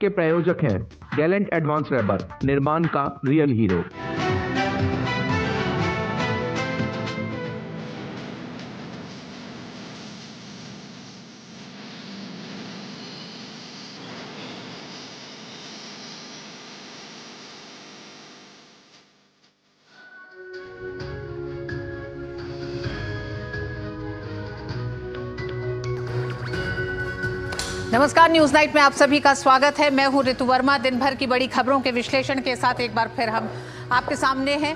के प्रायोजक हैं गैलेंट एडवांस रबर, निर्माण का रियल हीरो। नमस्कार, न्यूज नाइट में आप सभी का स्वागत है। मैं हूं ऋतु वर्मा। दिन भर की बड़ी खबरों के विश्लेषण के साथ एक बार फिर हम आपके सामने हैं।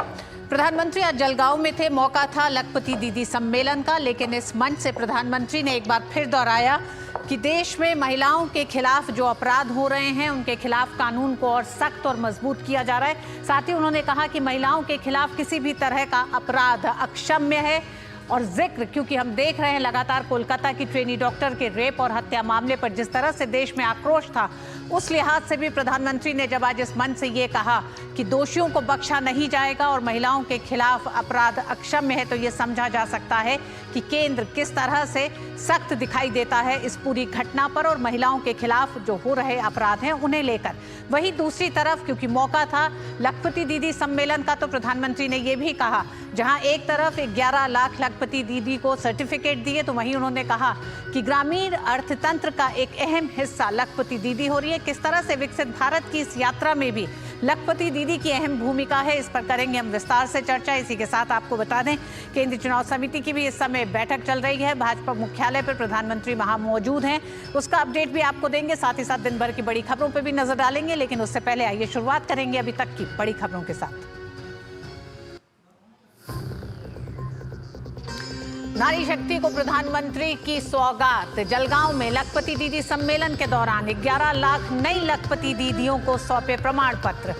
प्रधानमंत्री आज जलगांव में थे। मौका था लखपति दीदी सम्मेलन का, लेकिन इस मंच से प्रधानमंत्री ने एक बार फिर दोहराया कि देश में महिलाओं के खिलाफ जो अपराध हो रहे हैं उनके खिलाफ कानून को और सख्त और मजबूत किया जा रहा है। साथ ही उन्होंने कहा कि महिलाओं के खिलाफ किसी भी तरह का अपराध अक्षम्य है। और जिक्र, क्योंकि हम देख रहे हैं लगातार कोलकाता की ट्रेनी डॉक्टर के रेप और हत्या मामले पर जिस तरह से देश में आक्रोश था, उस लिहाज से भी प्रधानमंत्री ने जब आज इस मंच से ये कहा कि दोषियों को बख्शा नहीं जाएगा और महिलाओं के खिलाफ अपराध अक्षम्य है, तो ये समझा जा सकता है कि केंद्र किस तरह से सख्त दिखाई देता है इस पूरी घटना पर और महिलाओं के खिलाफ जो हो रहे अपराध हैं उन्हें लेकर। वहीं दूसरी तरफ, क्योंकि मौका था लखपति दीदी सम्मेलन का, तो प्रधानमंत्री ने ये भी कहा, जहां एक तरफ 11 लाख लखपति दीदी को सर्टिफिकेट दिए, तो वहीं उन्होंने कहा कि ग्रामीण अर्थतंत्र का एक अहम हिस्सा लखपति दीदी हो रही है। किस तरह से विकसित भारत की इस यात्रा में भी लखपति दीदी की अहम भूमिका है, इस पर करेंगे हम विस्तार से चर्चा। इसी के साथ आपको बता दें, केंद्रीय चुनाव समिति की भी इस समय बैठक चल रही है। भाजपा मुख्यालय पर प्रधानमंत्री वहां मौजूद हैं, उसका अपडेट भी आपको देंगे। साथ ही साथ दिन भर की बड़ी खबरों पर भी नजर डालेंगे, लेकिन उससे पहले आइए शुरुआत करेंगे अभी तक की बड़ी खबरों के साथ। नारी शक्ति को प्रधानमंत्री की सौगात। जलगांव में लखपति दीदी सम्मेलन के दौरान 11 लाख नई लखपति दीदियों को सौंपे प्रमाण पत्र।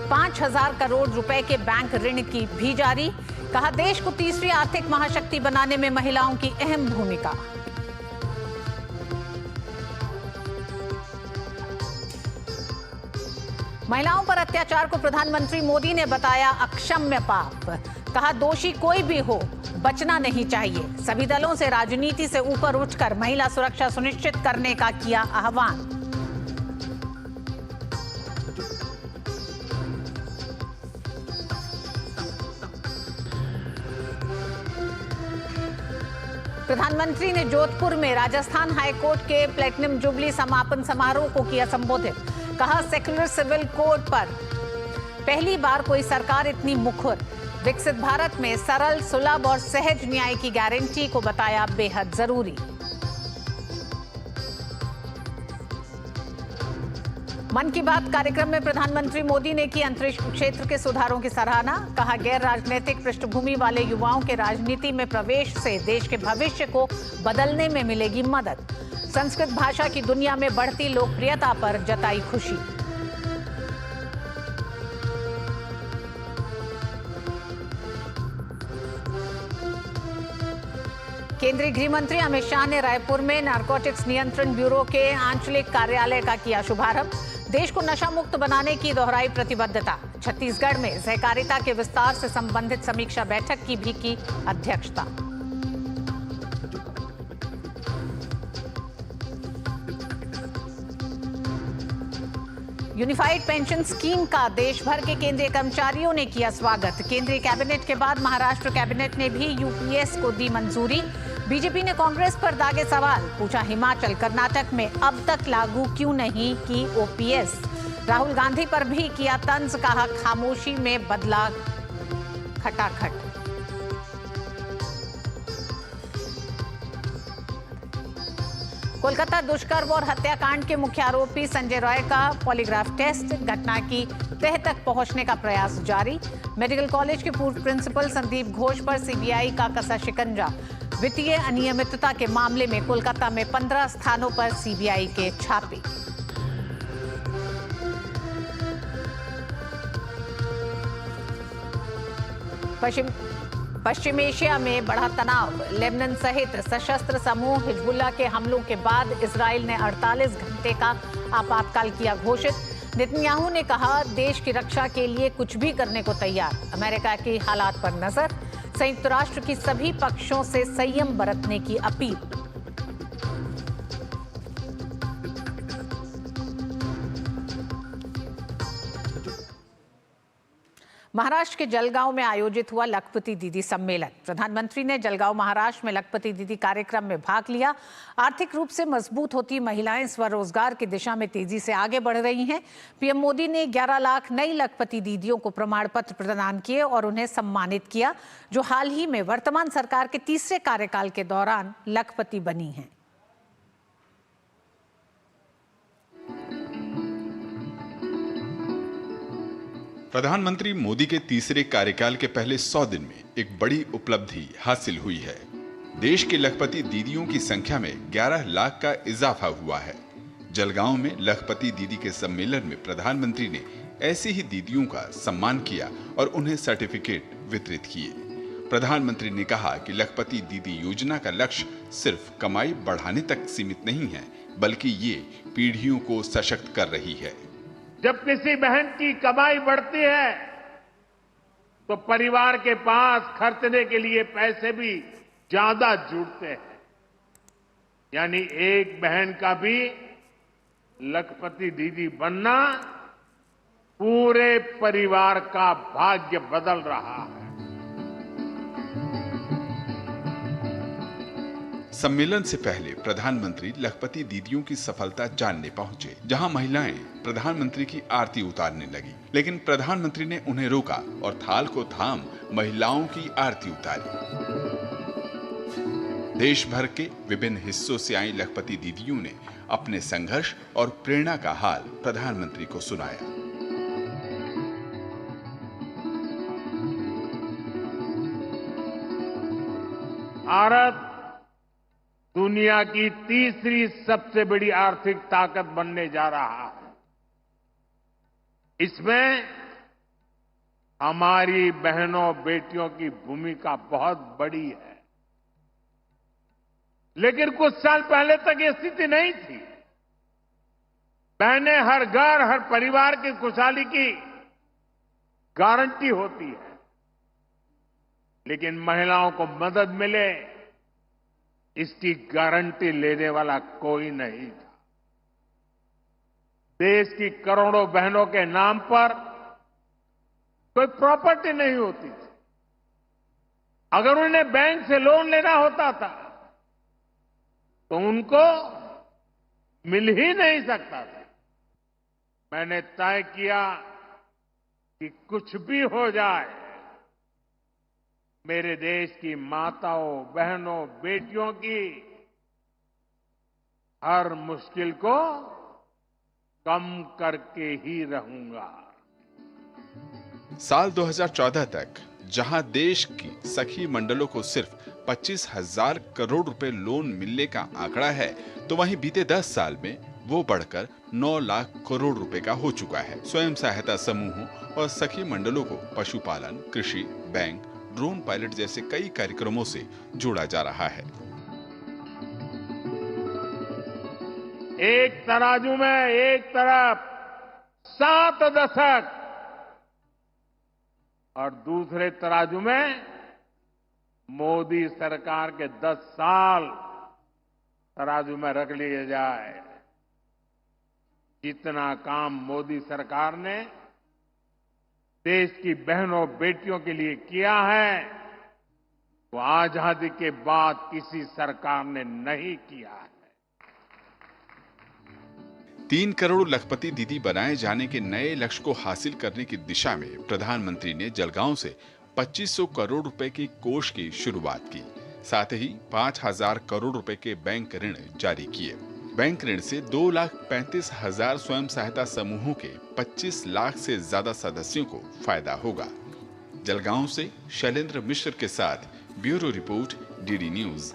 5,000 करोड़ रुपए के बैंक ऋण की भी जारी। कहा, देश को तीसरी आर्थिक महाशक्ति बनाने में महिलाओं की अहम भूमिका। महिलाओं पर अत्याचार को प्रधानमंत्री मोदी ने बताया अक्षम्य पाप। कहा, दोषी कोई भी हो, बचना नहीं चाहिए। सभी दलों से राजनीति से ऊपर उठकर महिला सुरक्षा सुनिश्चित करने का किया आह्वान। प्रधानमंत्री ने जोधपुर में राजस्थान हाईकोर्ट के प्लेटिनम जुबली समापन समारोह को किया संबोधित। कहा, सेक्युलर सिविल कोड पर पहली बार कोई सरकार इतनी मुखर। विकसित भारत में सरल, सुलभ और सहज न्याय की गारंटी को बताया बेहद जरूरी। मन की बात कार्यक्रम में प्रधानमंत्री मोदी ने की अंतरिक्ष क्षेत्र के सुधारों की सराहना। कहा, गैर राजनीतिक पृष्ठभूमि वाले युवाओं के राजनीति में प्रवेश से देश के भविष्य को बदलने में मिलेगी मदद। संस्कृत भाषा की दुनिया में बढ़ती लोकप्रियता पर जताई खुशी। केंद्रीय गृह मंत्री अमित शाह ने रायपुर में नारकोटिक्स नियंत्रण ब्यूरो के आंचलिक कार्यालय का किया शुभारंभ। देश को नशा मुक्त बनाने की दोहराई प्रतिबद्धता। छत्तीसगढ़ में सहकारिता के विस्तार से संबंधित समीक्षा बैठक की भी की अध्यक्षता। यूनिफाइड पेंशन स्कीम का देश भर के केंद्रीय कर्मचारियों ने किया स्वागत। केंद्रीय कैबिनेट के बाद महाराष्ट्र कैबिनेट ने भी यूपीएस को दी मंजूरी। बीजेपी ने कांग्रेस पर दागे सवाल। पूछा, हिमाचल कर्नाटक में अब तक लागू क्यों नहीं की ओपीएस। राहुल गांधी पर भी किया तंज। कहा, खामोशी में बदला खटाखट। कोलकाता दुष्कर्म और हत्याकांड के मुख्य आरोपी संजय रॉय का पॉलीग्राफ टेस्ट। घटना की तह तक पहुंचने का प्रयास जारी। मेडिकल कॉलेज के पूर्व प्रिंसिपल संदीप घोष पर सीबीआई का कसा शिकंजा। वित्तीय अनियमितता के मामले में कोलकाता में 15 स्थानों पर सीबीआई के छापे। पश्चिम एशिया में बढ़ा तनाव। लेबनान सहित सशस्त्र समूह हिजबुल्लाह के हमलों के बाद इजराइल ने 48 घंटे का आपातकाल किया घोषित। नेतन्याहू ने कहा, देश की रक्षा के लिए कुछ भी करने को तैयार। अमेरिका की हालात पर नजर। संयुक्त राष्ट्र की सभी पक्षों से संयम बरतने की अपील। महाराष्ट्र के जलगांव में आयोजित हुआ लखपति दीदी सम्मेलन। प्रधानमंत्री ने जलगांव महाराष्ट्र में लखपति दीदी कार्यक्रम में भाग लिया। आर्थिक रूप से मजबूत होती महिलाएं स्वरोजगार की दिशा में तेजी से आगे बढ़ रही हैं। पीएम मोदी ने 11 लाख नई लखपति दीदियों को प्रमाण पत्र प्रदान किए और उन्हें सम्मानित किया, जो हाल ही में वर्तमान सरकार के तीसरे कार्यकाल के दौरान लखपति बनी हैं। प्रधानमंत्री मोदी के तीसरे कार्यकाल के पहले 100 दिन में एक बड़ी उपलब्धि हासिल हुई है। देश के लखपति दीदियों की संख्या में 11 लाख का इजाफा हुआ है। जलगांव में लखपति दीदी के सम्मेलन में प्रधानमंत्री ने ऐसी ही दीदियों का सम्मान किया और उन्हें सर्टिफिकेट वितरित किए। प्रधानमंत्री ने कहा कि लखपति दीदी योजना का लक्ष्य सिर्फ कमाई बढ़ाने तक सीमित नहीं है, बल्कि ये पीढ़ियों को सशक्त कर रही है। जब किसी बहन की कमाई बढ़ती है तो परिवार के पास खर्चने के लिए पैसे भी ज्यादा जुड़ते हैं। यानी एक बहन का भी लखपति दीदी बनना पूरे परिवार का भाग्य बदल रहा है। सम्मेलन से पहले प्रधानमंत्री लखपति दीदियों की सफलता जानने पहुंचे, जहां महिलाएं प्रधानमंत्री की आरती उतारने लगी, लेकिन प्रधानमंत्री ने उन्हें रोका और थाल को थाम महिलाओं की आरती उतारी। देश भर के विभिन्न हिस्सों से आई लखपति दीदियों ने अपने संघर्ष और प्रेरणा का हाल प्रधानमंत्री को सुनाया। भारत दुनिया की तीसरी सबसे बड़ी आर्थिक ताकत बनने जा रहा है। इसमें हमारी बहनों बेटियों की भूमिका बहुत बड़ी है। लेकिन कुछ साल पहले तक ये स्थिति नहीं थी। बहनें हर घर, हर परिवार की खुशहाली की गारंटी होती है, लेकिन महिलाओं को मदद मिले इसकी गारंटी लेने वाला कोई नहीं था। देश की करोड़ों बहनों के नाम पर कोई प्रॉपर्टी नहीं होती थी। अगर उन्हें बैंक से लोन लेना होता था तो उनको मिल ही नहीं सकता था। मैंने तय किया कि कुछ भी हो जाए, मेरे देश की माताओं, बहनों, बेटियों की हर मुश्किल को कम करके ही रहूंगा। साल 2014 तक जहां देश की सखी मंडलों को सिर्फ 25,000 करोड़ रुपए लोन मिलने का आंकड़ा है, तो वहीं बीते 10 साल में वो बढ़कर 9 लाख करोड़ रुपए का हो चुका है। स्वयं सहायता समूहों और सखी मंडलों को पशुपालन, कृषि, बैंक, ड्रोन पायलट जैसे कई कार्यक्रमों से जोड़ा जा रहा है। एक तराजू में एक तरफ 7 दशक और दूसरे तराजू में मोदी सरकार के 10 साल तराजू में रख लिए जाए। जितना काम मोदी सरकार ने देश की बहनों बेटियों के लिए किया है, वो आजादी के बाद किसी सरकार ने नहीं किया है। 3 करोड़ लखपति दीदी बनाए जाने के नए लक्ष्य को हासिल करने की दिशा में प्रधानमंत्री ने जलगांव से 2500 करोड़ रुपए के कोष की शुरुआत की। साथ ही 5,000 करोड़ रुपए के बैंक ऋण जारी किए। बैंक ऋण से 2,35,000 स्वयं सहायता समूहों के 25 लाख से ज्यादा सदस्यों को फायदा होगा। जलगांव से शैलेंद्र मिश्र के साथ bureau report, DD news.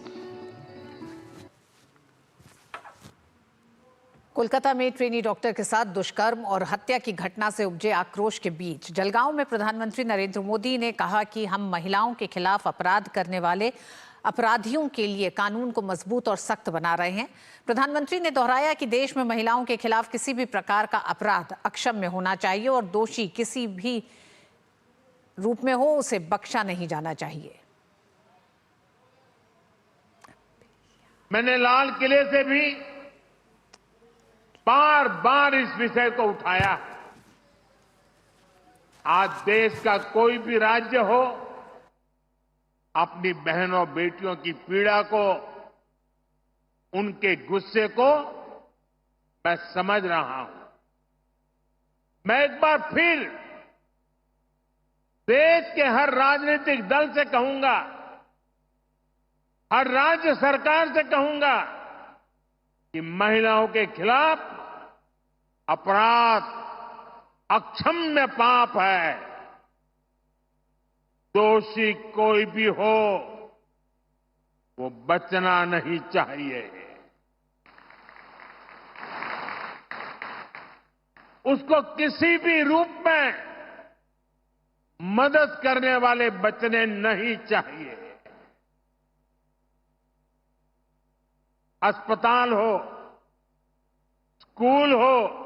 Kolkata में ट्रेनी डॉक्टर के साथ दुष्कर्म और हत्या की घटना से उपजे आक्रोश के बीच जलगांव में प्रधानमंत्री नरेंद्र मोदी ने कहा कि हम महिलाओं के खिलाफ अपराध करने वाले अपराधियों के लिए कानून को मजबूत और सख्त बना रहे हैं। प्रधानमंत्री ने दोहराया कि देश में महिलाओं के खिलाफ किसी भी प्रकार का अपराध अक्षम्य होना चाहिए और दोषी किसी भी रूप में हो उसे बख्शा नहीं जाना चाहिए। मैंने लाल किले से भी बार बार इस विषय को उठाया है। आज देश का कोई भी राज्य हो, अपनी बहनों बेटियों की पीड़ा को, उनके गुस्से को मैं समझ रहा हूं। मैं एक बार फिर देश के हर राजनीतिक दल से कहूंगा, हर राज्य सरकार से कहूंगा कि महिलाओं के खिलाफ अपराध अक्षम्य पाप है। दोषी कोई भी हो, वो बचना नहीं चाहिए। उसको किसी भी रूप में मदद करने वाले बचने नहीं चाहिए। अस्पताल हो, स्कूल हो,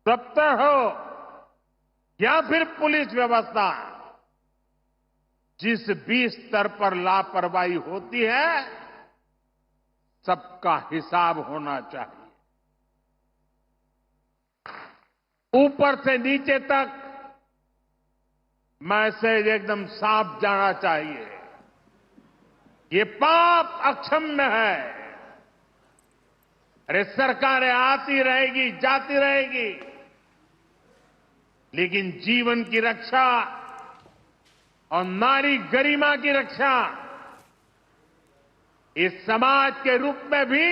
दफ्तर हो या फिर पुलिस व्यवस्था, जिस भी स्तर पर लापरवाही होती है, सबका हिसाब होना चाहिए। ऊपर से नीचे तक मैसेज एकदम साफ जाना चाहिए। ये पाप अक्षम्य है। अरे सरकारें आती रहेगी, जाती रहेगी, लेकिन जीवन की रक्षा और नारी गरिमा की रक्षा इस समाज के रूप में भी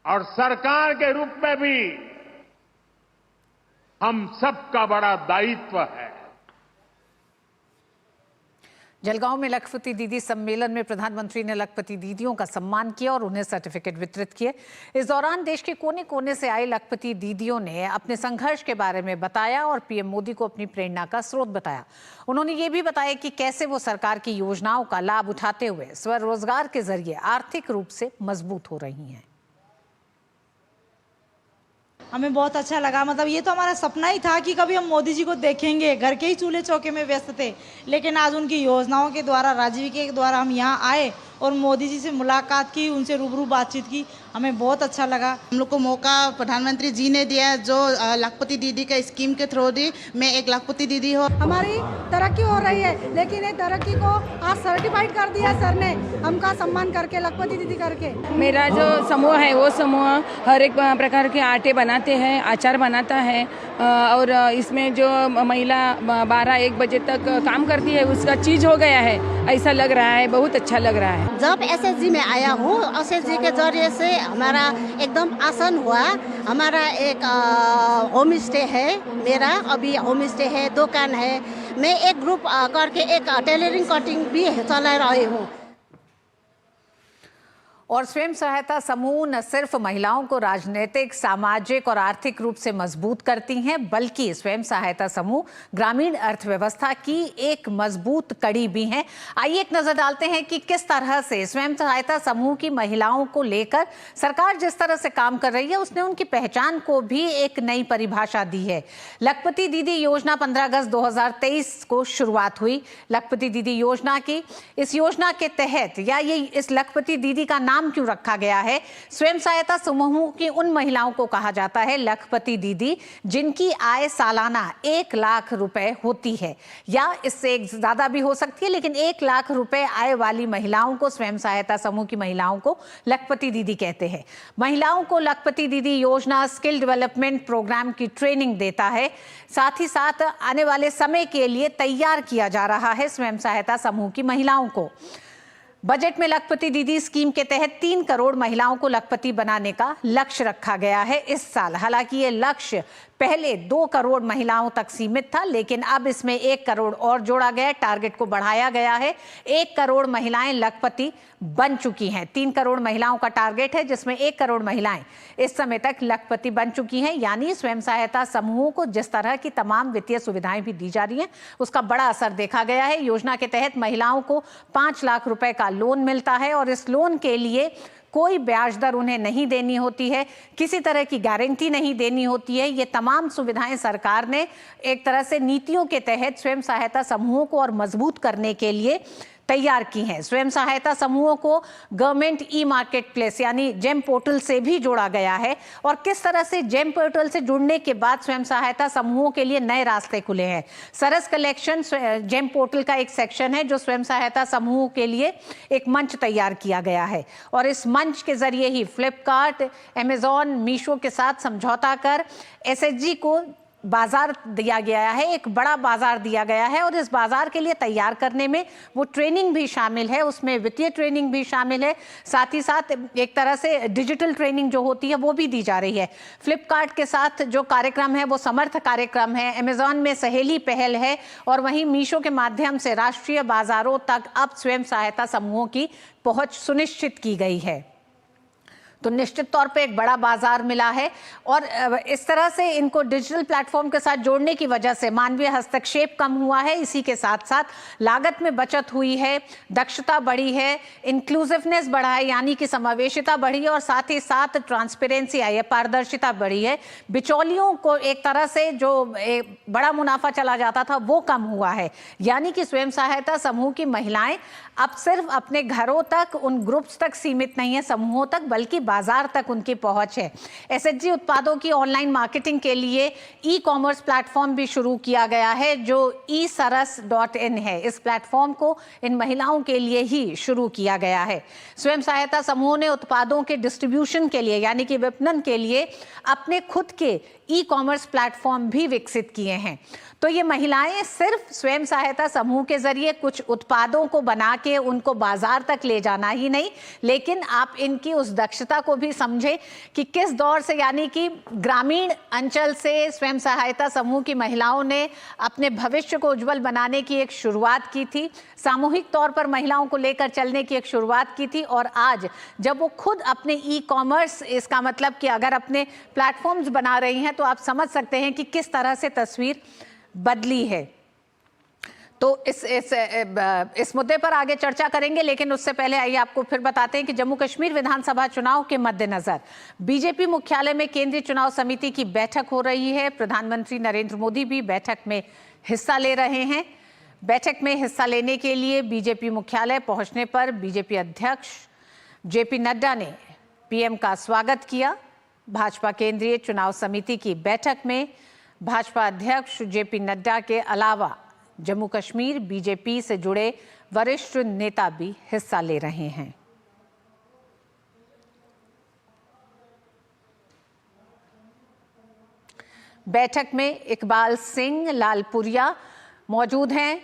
और सरकार के रूप में भी हम सबका बड़ा दायित्व है। जलगांव में लखपति दीदी सम्मेलन में प्रधानमंत्री ने लखपति दीदियों का सम्मान किया और उन्हें सर्टिफिकेट वितरित किए। इस दौरान देश के कोने कोने से आई लखपति दीदियों ने अपने संघर्ष के बारे में बताया और पीएम मोदी को अपनी प्रेरणा का स्रोत बताया। उन्होंने ये भी बताया कि कैसे वो सरकार की योजनाओं का लाभ उठाते हुए स्वरोजगार के जरिए आर्थिक रूप से मजबूत हो रही हैं। हमें बहुत अच्छा लगा। मतलब ये तो हमारा सपना ही था कि कभी हम मोदी जी को देखेंगे। घर के ही चूल्हे चौके में व्यस्त थे, लेकिन आज उनकी योजनाओं के द्वारा, राजीव के द्वारा हम यहाँ आए और मोदी जी से मुलाकात की, उनसे रूबरू बातचीत की। हमें बहुत अच्छा लगा। हम लोग को मौका प्रधानमंत्री जी ने दिया, जो लखपति दीदी का स्कीम के थ्रू दी मैं एक लखपति दीदी हूँ। हमारी तरक्की हो रही है, लेकिन ये तरक्की को आज सर्टिफाइड कर दिया सर ने, हमका सम्मान करके लखपति दीदी करके। मेरा जो समूह है वो समूह हर एक प्रकार के आटे बनाते हैं, अचार बनाता है और इसमें जो महिला 12-1 बजे तक काम करती है उसका चीज हो गया है, ऐसा लग रहा है। बहुत अच्छा लग रहा है। जब एसएसजी में आया हूँ, एसएसजी के जरिए से हमारा एकदम आसान हुआ। हमारा एक होम स्टे है, मेरा अभी होम स्टे है, दुकान है। मैं एक ग्रुप करके एक टेलरिंग कटिंग भी चला रही हूँ। और स्वयं सहायता समूह न सिर्फ महिलाओं को राजनीतिक, सामाजिक और आर्थिक रूप से मजबूत करती हैं, बल्कि स्वयं सहायता समूह ग्रामीण अर्थव्यवस्था की एक मजबूत कड़ी भी हैं। आइए एक नजर डालते हैं कि किस तरह से स्वयं सहायता समूह की महिलाओं को लेकर सरकार जिस तरह से काम कर रही है, उसने उनकी पहचान को भी एक नई परिभाषा दी है। लखपति दीदी योजना 15 अगस्त 2023 को शुरुआत हुई। लखपति दीदी योजना की इस योजना के तहत, या ये इस लखपति दीदी का नाम क्यों रखा गया है? स्वयं सहायता समूहों की उन महिलाओं को कहा जाता है लखपति दीदी जिनकी आय सालाना 1 लाख रुपए होती है, या इससे ज्यादा भी हो सकती है, लेकिन 1 लाख रुपए आय वाली महिलाओं को स्वयं सहायता समूह की महिलाओं को लखपति दीदी कहते हैं। महिलाओं को लखपति दीदी योजना स्किल डेवलपमेंट प्रोग्राम की ट्रेनिंग देता है। साथ ही साथ आने वाले समय के लिए तैयार किया जा रहा है स्वयं सहायता समूह की महिलाओं को। बजट में लखपति दीदी स्कीम के तहत 3 करोड़ महिलाओं को लखपति बनाने का लक्ष्य रखा गया है इस साल। हालांकि ये लक्ष्य पहले 2 करोड़ महिलाओं तक सीमित था, लेकिन अब इसमें 1 करोड़ और जोड़ा गया। टारगेट को बढ़ाया गया है। 1 करोड़ महिलाएं लखपति बन चुकी हैं। 3 करोड़ महिलाओं का टारगेट है, जिसमें 1 करोड़ महिलाएं इस समय तक लखपति बन चुकी हैं। यानी स्वयं सहायता समूहों को जिस तरह की तमाम वित्तीय सुविधाएं भी दी जा रही हैं, उसका बड़ा असर देखा गया है। योजना के तहत महिलाओं को 5 लाख रुपए का लोन मिलता है और इस लोन के लिए कोई ब्याज दर उन्हें नहीं देनी होती है, किसी तरह की गारंटी नहीं देनी होती है। ये तमाम सुविधाएं सरकार ने एक तरह से नीतियों के तहत स्वयं सहायता समूहों को और मजबूत करने के लिए तैयार की हैं। स्वयं सहायता समूहों को गवर्नमेंट ई मार्केट प्लेस यानी जेम पोर्टल से भी जोड़ा गया है और किस तरह से जेम पोर्टल से जुड़ने के बाद स्वयं सहायता समूहों के लिए नए रास्ते खुले हैं। सरस कलेक्शन जेम पोर्टल का एक सेक्शन है जो स्वयं सहायता समूहों के लिए एक मंच तैयार किया गया है और इस मंच के जरिए ही फ्लिपकार्ट, अमेजॉन, मीशो के साथ समझौता कर एसएचजी को बाजार दिया गया है, एक बड़ा बाजार दिया गया है और इस बाजार के लिए तैयार करने में वो ट्रेनिंग भी शामिल है, उसमें वित्तीय ट्रेनिंग भी शामिल है, साथ ही साथ एक तरह से डिजिटल ट्रेनिंग जो होती है वो भी दी जा रही है। फ्लिपकार्ट के साथ जो कार्यक्रम है वो समर्थ कार्यक्रम है, अमेजॉन में सहेली पहल है और वहीं मीशो के माध्यम से राष्ट्रीय बाजारों तक अब स्वयं सहायता समूहों की पहुंच सुनिश्चित की गई है। तो निश्चित तौर पे एक बड़ा बाजार मिला है और इस तरह से इनको डिजिटल प्लेटफॉर्म के साथ जोड़ने की वजह से मानवीय हस्तक्षेप कम हुआ है, इसी के साथ साथ लागत में बचत हुई है, दक्षता बढ़ी है, इंक्लूसिवनेस बढ़ा है यानी कि समावेशिता बढ़ी है और साथ ही साथ ट्रांसपेरेंसी आई है, पारदर्शिता बढ़ी है। बिचौलियों को एक तरह से जो बड़ा मुनाफा चला जाता था वो कम हुआ है, यानी कि स्वयं सहायता समूह की महिलाएं अब सिर्फ अपने घरों तक, उन ग्रुप्स तक सीमित नहीं है, समूहों तक, बल्कि बाजार तक उनकी पहुंच है। एसएचजी उत्पादों की ऑनलाइन मार्केटिंग के लिए ई कॉमर्स प्लेटफॉर्म भी शुरू किया गया है जो esaras.in है। इस प्लेटफॉर्म को इन महिलाओं के लिए ही शुरू किया गया है। स्वयं सहायता समूहों ने उत्पादों के डिस्ट्रीब्यूशन के लिए यानी कि विपणन के लिए अपने खुद के ई कॉमर्स प्लेटफॉर्म भी विकसित किए हैं। तो ये महिलाएं सिर्फ स्वयं सहायता समूह के जरिए कुछ उत्पादों को बना के उनको बाजार तक ले जाना ही नहीं, लेकिन आप इनकी उस दक्षता को भी समझें कि किस दौर से, यानी कि ग्रामीण अंचल से स्वयं सहायता समूह की महिलाओं ने अपने भविष्य को उज्जवल बनाने की एक शुरुआत की थी, सामूहिक तौर पर महिलाओं को लेकर चलने की एक शुरुआत की थी और आज जब वो खुद अपने ई कॉमर्स, इसका मतलब कि अगर अपने प्लेटफॉर्म्स बना रही हैं तो आप समझ सकते हैं कि किस तरह से तस्वीर बदली है। तो इस मुद्दे पर आगे चर्चा करेंगे, लेकिन उससे पहले आइए आपको फिर बताते हैं कि जम्मू कश्मीर विधानसभा चुनाव के मद्देनजर बीजेपी मुख्यालय में केंद्रीय चुनाव समिति की बैठक हो रही है। प्रधानमंत्री नरेंद्र मोदी भी बैठक में हिस्सा ले रहे हैं। बैठक में हिस्सा लेने के लिए बीजेपी मुख्यालय पहुंचने पर बीजेपी अध्यक्ष जेपी नड्डा ने पीएम का स्वागत किया। भाजपा केंद्रीय चुनाव समिति की बैठक में भाजपा अध्यक्ष जेपी नड्डा के अलावा जम्मू कश्मीर बीजेपी से जुड़े वरिष्ठ नेता भी हिस्सा ले रहे हैं। बैठक में इकबाल सिंह लालपुरिया मौजूद हैं,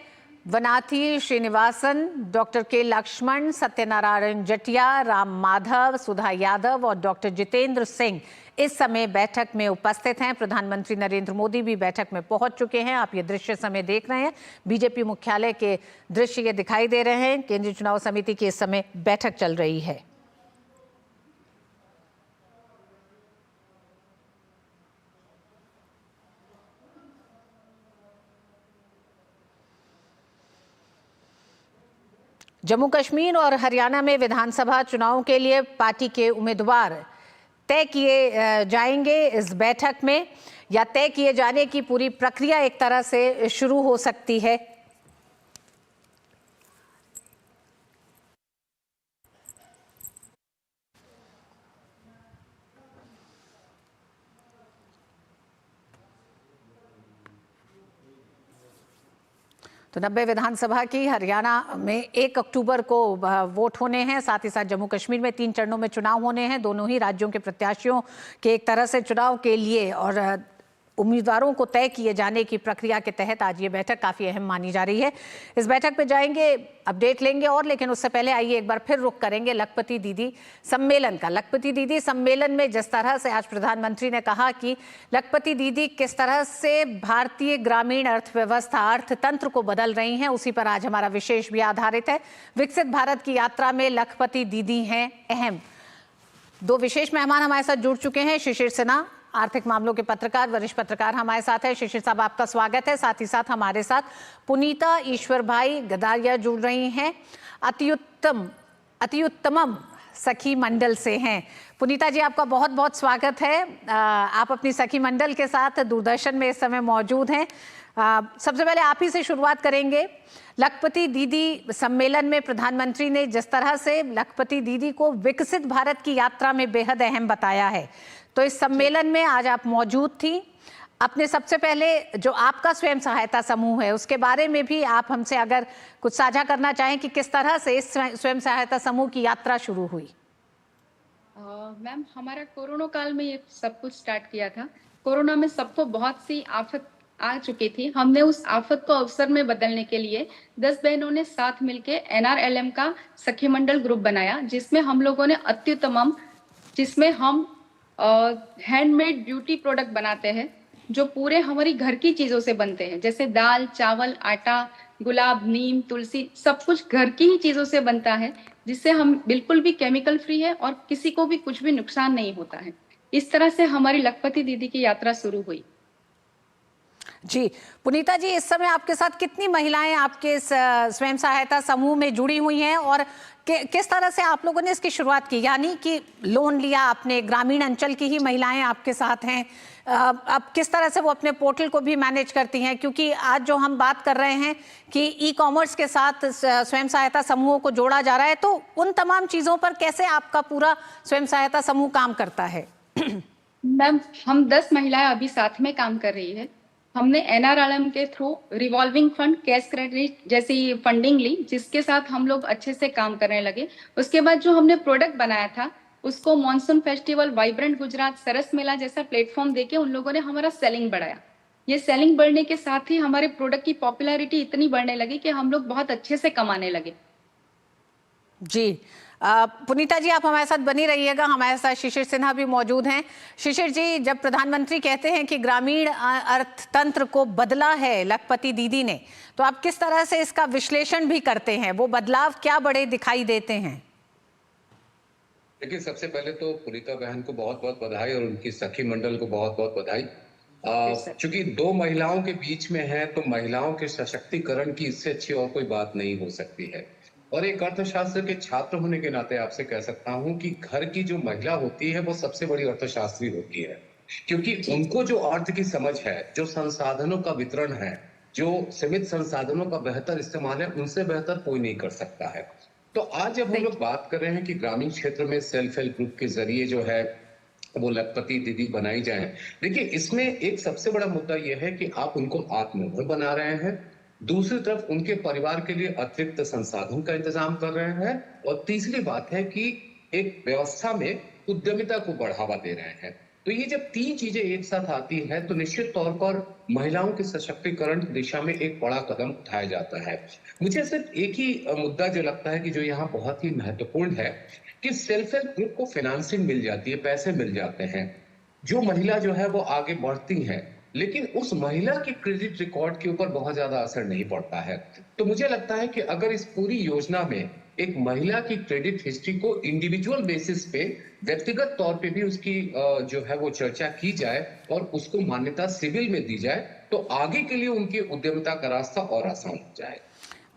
वनाथी श्रीनिवासन, डॉक्टर के लक्ष्मण, सत्यनारायण जटिया, राम माधव, सुधा यादव और डॉक्टर जितेंद्र सिंह इस समय बैठक में उपस्थित हैं। प्रधानमंत्री नरेंद्र मोदी भी बैठक में पहुंच चुके हैं। आप ये दृश्य समय देख रहे हैं, बीजेपी मुख्यालय के दृश्य ये दिखाई दे रहे हैं। केंद्रीय चुनाव समिति की इस समय बैठक चल रही है। जम्मू कश्मीर और हरियाणा में विधानसभा चुनाव के लिए पार्टी के उम्मीदवार तय किए जाएंगे इस बैठक में, या तय किए जाने की पूरी प्रक्रिया एक तरह से शुरू हो सकती है। तो 90 विधानसभा की हरियाणा में 1 अक्टूबर को वोट होने हैं, साथ ही साथ जम्मू कश्मीर में 3 चरणों में चुनाव होने हैं। दोनों ही राज्यों के प्रत्याशियों के एक तरह से चुनाव के लिए और उम्मीदवारों को तय किए जाने की प्रक्रिया के तहत आज ये बैठक काफ़ी अहम मानी जा रही है। इस बैठक पे जाएंगे, अपडेट लेंगे और, लेकिन उससे पहले आइए एक बार फिर रुख करेंगे लखपति दीदी सम्मेलन का। लखपति दीदी सम्मेलन में जिस तरह से आज प्रधानमंत्री ने कहा कि लखपति दीदी किस तरह से भारतीय ग्रामीण अर्थव्यवस्था, अर्थतंत्र को बदल रही हैं, उसी पर आज हमारा विशेष भी आधारित है। विकसित भारत की यात्रा में लखपति दीदी हैं अहम। 2 विशेष मेहमान हमारे साथ जुड़ चुके हैं। शिशिर सिन्हा, आर्थिक मामलों के पत्रकार, वरिष्ठ पत्रकार हमारे साथ है। शिशिर साहब, आपका स्वागत है। साथ ही साथ हमारे साथ पुनीता ईश्वर भाई गदारिया जुड़ रही हैं। अति उत्तमम सखी मंडल से हैं। पुनीता जी, आपका बहुत बहुत स्वागत है। आप अपनी सखी मंडल के साथ दूरदर्शन में इस समय मौजूद हैं। सबसे पहले आप ही से शुरुआत करेंगे। लखपति दीदी सम्मेलन में प्रधानमंत्री ने जिस तरह से लखपति दीदी को विकसित भारत की यात्रा में बेहद अहम बताया है, तो इस सम्मेलन में आज आप मौजूद थी। अपने सबसे पहले जो आपका स्वयं सहायता समूह है उसके बारे में भी आप हमसे अगर कुछ साझा करना चाहें कि किस तरह से इस स्वयं सहायता समूह की यात्रा शुरू हुई। मैम, हमारा कोरोना काल में ये सब कुछ स्टार्ट किया था। कोरोना में सबको बहुत सी आफत आ चुकी थी। हमने उस आफत को अवसर में बदलने के लिए 10 बहनों ने साथ मिलके NRLM का सखी मंडल ग्रुप बनाया, जिसमें हम लोगों ने अत्युत्तम, जिसमें हम हैंडमेड ब्यूटी प्रोडक्ट बनाते हैं जो पूरे हमारी घर की चीजों से बनते हैं, जैसे दाल, चावल, आटा, गुलाब, नीम, तुलसी, सब कुछ घर की ही चीजों से बनता है, जिससे हम बिल्कुल भी केमिकल फ्री है और किसी को भी कुछ भी नुकसान नहीं होता है। इस तरह से हमारी लखपति दीदी की यात्रा शुरू हुई। जी पुनीता जी, इस समय आपके साथ कितनी महिलाएं आपके स्वयं सहायता समूह में जुड़ी हुई हैं और किस तरह से आप लोगों ने इसकी शुरुआत की? यानी कि लोन लिया आपने, ग्रामीण अंचल की ही महिलाएं आपके साथ हैं, अब किस तरह से वो अपने पोर्टल को भी मैनेज करती हैं? क्योंकि आज जो हम बात कर रहे हैं कि ई-कॉमर्स के साथ स्वयं सहायता समूहों को जोड़ा जा रहा है, तो उन तमाम चीज़ों पर कैसे आपका पूरा स्वयं सहायता समूह काम करता है? मैम, हम 10 महिलाएं अभी साथ में काम कर रही है। हमने NRLM के through revolving fund, cash credit जैसी फंडिंग ली, जिसके साथ हम लोग अच्छे से काम करने लगे। उसके बाद जो हमने प्रोडक्ट बनाया था उसको मॉनसून फेस्टिवल, वाइब्रेंट गुजरात, सरस मेला जैसा प्लेटफॉर्म देके उन लोगों ने हमारा सेलिंग बढ़ाया। ये सेलिंग बढ़ने के साथ ही हमारे प्रोडक्ट की पॉपुलैरिटी इतनी बढ़ने लगी कि हम लोग बहुत अच्छे से कमाने लगे। जी पुनीता जी, आप हमारे साथ बनी रहिएगा। हमारे साथ शिशिर सिन्हा भी मौजूद हैं। शिशिर जी, जब प्रधानमंत्री कहते हैं कि ग्रामीण अर्थतंत्र को बदला है लखपति दीदी ने, तो आप किस तरह से इसका विश्लेषण भी करते हैं? वो बदलाव क्या बड़े दिखाई देते हैं? देखिए, सबसे पहले तो पुनीता बहन को बहुत बहुत बधाई और उनकी सखी मंडल को बहुत बहुत बधाई। चूंकि 2 महिलाओं के बीच में है तो महिलाओं के सशक्तिकरण की इससे अच्छी और कोई बात नहीं हो सकती है। और एक अर्थशास्त्र के छात्र होने के नाते आपसे कह सकता हूं कि घर की जो महिला होती है वो सबसे बड़ी अर्थशास्त्री होती है, क्योंकि उनको जो अर्थ की समझ है, जो संसाधनों का वितरण है, जो सीमित संसाधनों का बेहतर इस्तेमाल है, उनसे बेहतर कोई नहीं कर सकता है। तो आज जब हम लोग बात कर रहे हैं कि ग्रामीण क्षेत्र में सेल्फ हेल्प ग्रुप के जरिए जो है वो लखपति दीदी बनाई जाए, देखिए इसमें एक सबसे बड़ा मुद्दा यह है कि आप उनको आत्मनिर्भर बना रहे हैं, दूसरी तरफ उनके परिवार के लिए अतिरिक्त संसाधन का इंतजाम कर रहे हैं, और तीसरी बात है कि एक व्यवस्था में उद्यमिता को बढ़ावा दे रहे हैं। तो ये जब 3 चीजें एक साथ आती है तो निश्चित तौर पर महिलाओं के सशक्तिकरण की दिशा में एक बड़ा कदम उठाया जाता है। मुझे सिर्फ एक ही मुद्दा जो लगता है कि जो यहाँ बहुत ही महत्वपूर्ण है कि सेल्फ हेल्प ग्रुप को फाइनेंसिंग मिल जाती है, पैसे मिल जाते हैं, जो महिला जो है वो आगे बढ़ती है, लेकिन उस महिला के क्रेडिट रिकॉर्ड के ऊपर बहुत ज्यादा असर नहीं पड़ता है। तो मुझे लगता है कि अगर इस पूरी योजना में एक महिला की क्रेडिट हिस्ट्री को इंडिविजुअल बेसिस पे, व्यक्तिगत तौर पे भी उसकी जो है वो चर्चा की जाए और उसको मान्यता सिविल में दी जाए, तो आगे के लिए उनकी उद्यमिता का रास्ता और आसान हो जाए।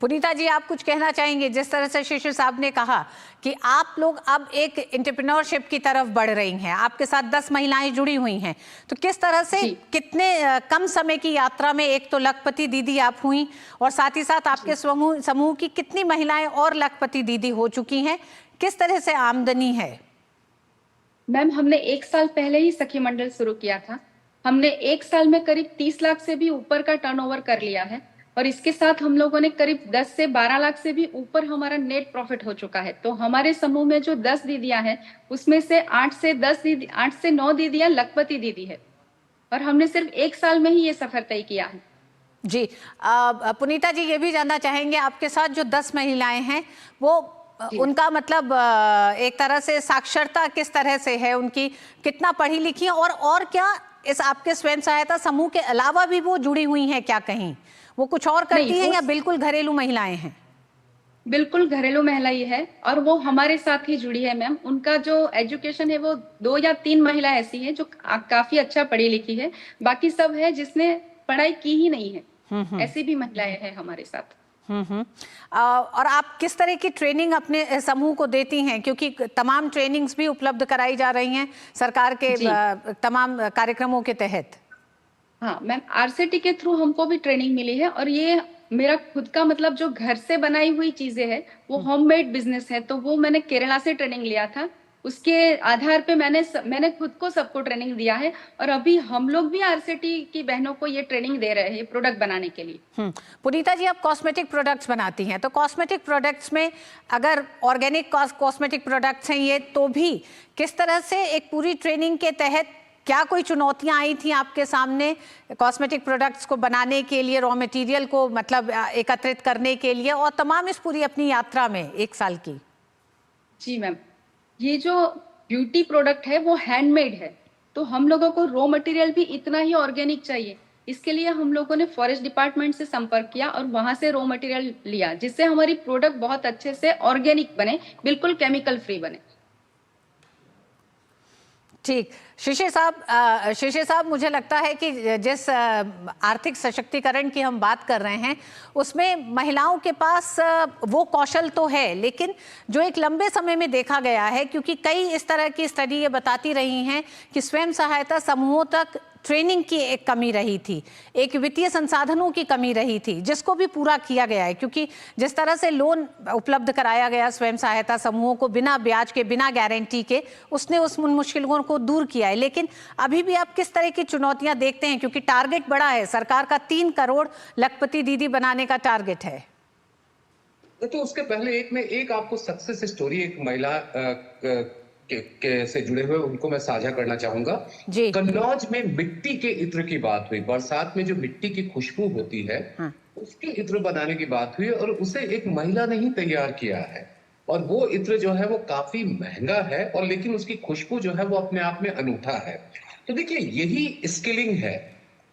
पुनीता जी, आप कुछ कहना चाहेंगे? जिस तरह से शिशिर साहब ने कहा कि आप लोग अब एक एंटरप्रेन्योरशिप की तरफ बढ़ रही हैं, आपके साथ 10 महिलाएं जुड़ी हुई हैं, तो किस तरह से कितने कम समय की यात्रा में एक तो लखपति दीदी आप हुई और साथ ही साथ आपके समूह की कितनी महिलाएं और लखपति दीदी हो चुकी हैं? किस तरह से आमदनी है? मैम, हमने 1 साल पहले ही सखी मंडल शुरू किया था। हमने 1 साल में करीब 30 लाख से भी ऊपर का टर्नओवर कर लिया है, और इसके साथ हम लोगों ने करीब 10 से 12 लाख से भी ऊपर हमारा नेट प्रॉफिट हो चुका है। तो हमारे समूह में जो 10 दीदियां हैं उसमें से 8 से 9 दीदियां लखपति दीदी है, और हमने सिर्फ 1 साल में ही ये सफर तय किया है। जी पुनीता जी, ये भी जानना चाहेंगे आपके साथ जो 10 महिलाएं हैं वो उनका मतलब एक तरह से साक्षरता किस तरह से है, उनकी कितना पढ़ी लिखी है, और क्या इस आपके स्वयं सहायता समूह के अलावा भी वो जुड़ी हुई हैं? क्या कहीं वो कुछ और करती हैं या बिल्कुल घरेलू महिलाएं हैं? बिल्कुल घरेलू महिला ही है, और वो हमारे साथ ही जुड़ी है मैम। उनका जो एजुकेशन है वो 2 या 3 महिला ऐसी हैं जो काफी अच्छा पढ़ी लिखी है, बाकी सब है जिसने पढ़ाई की ही नहीं है। ऐसी भी महिलाएं हैं हमारे साथ। और आप किस तरह की ट्रेनिंग अपने समूह को देती हैं, क्योंकि तमाम ट्रेनिंग्स भी उपलब्ध कराई जा रही हैं सरकार के तमाम कार्यक्रमों के तहत? हाँ मैम, आरसीटी के थ्रू हमको भी ट्रेनिंग मिली है, और ये मेरा खुद का मतलब जो घर से बनाई हुई चीजें है वो होममेड बिजनेस है, तो वो मैंने केरला से ट्रेनिंग लिया था। उसके आधार पे मैंने खुद को सबको ट्रेनिंग दिया है, और अभी हम लोग भी आरसीटी की बहनों को ये ट्रेनिंग दे रहे हैं प्रोडक्ट बनाने के लिए। पुनीता जी, आप कॉस्मेटिक प्रोडक्ट्स बनाती हैं, तो कॉस्मेटिक प्रोडक्ट्स में अगर ऑर्गेनिक कॉस्मेटिक प्रोडक्ट्स हैं ये, तो भी किस तरह से एक पूरी ट्रेनिंग के तहत क्या कोई चुनौतियां आई थी आपके सामने कॉस्मेटिक प्रोडक्ट्स को बनाने के लिए, रॉ मटेरियल को मतलब एकत्रित करने के लिए, और तमाम इस पूरी अपनी यात्रा में 1 साल की? जी मैम, ये जो ब्यूटी प्रोडक्ट है वो हैंडमेड है, तो हम लोगों को रॉ मटेरियल भी इतना ही ऑर्गेनिक चाहिए। इसके लिए हम लोगों ने फॉरेस्ट डिपार्टमेंट से संपर्क किया और वहां से रॉ मटेरियल लिया, जिससे हमारी प्रोडक्ट बहुत अच्छे से ऑर्गेनिक बने, बिल्कुल केमिकल फ्री बने। ठीक, शिशिर साहब, मुझे लगता है कि जिस आर्थिक सशक्तिकरण की हम बात कर रहे हैं उसमें महिलाओं के पास वो कौशल तो है, लेकिन जो एक लंबे समय में देखा गया है, क्योंकि कई इस तरह की स्टडी ये बताती रही हैं कि स्वयं सहायता समूहों तक ट्रेनिंग की एक कमी रही थी, एक वित्तीय संसाधनों की कमी रही थी, जिसको भी पूरा किया गया है, क्योंकि जिस तरह से लोन उपलब्ध कराया गया स्वयं सहायता समूहों को बिना ब्याज के, बिना गारंटी के, उसने उस मुश्किलों को दूर किया है। लेकिन अभी भी आप किस तरह की चुनौतियां देखते हैं, क्योंकि टारगेट बड़ा है, सरकार का 3 करोड़ लखपति दीदी बनाने का टारगेट है? तो उसके पहले एक आपको सक्सेस स्टोरी एक महिला से जुड़े हुए उनको मैं साझा करना चाहूंगा। कन्नौज में मिट्टी के इत्र की बात हुई, बरसात में जो मिट्टी की खुशबू होती है उसके इत्र बनाने की बात हुई, और उसे एक महिला ने ही तैयार किया है, और वो इत्र जो है वो काफी महंगा है, और लेकिन उसकी खुशबू जो है वो अपने आप में अनूठा है। तो देखिए, यही स्किलिंग है।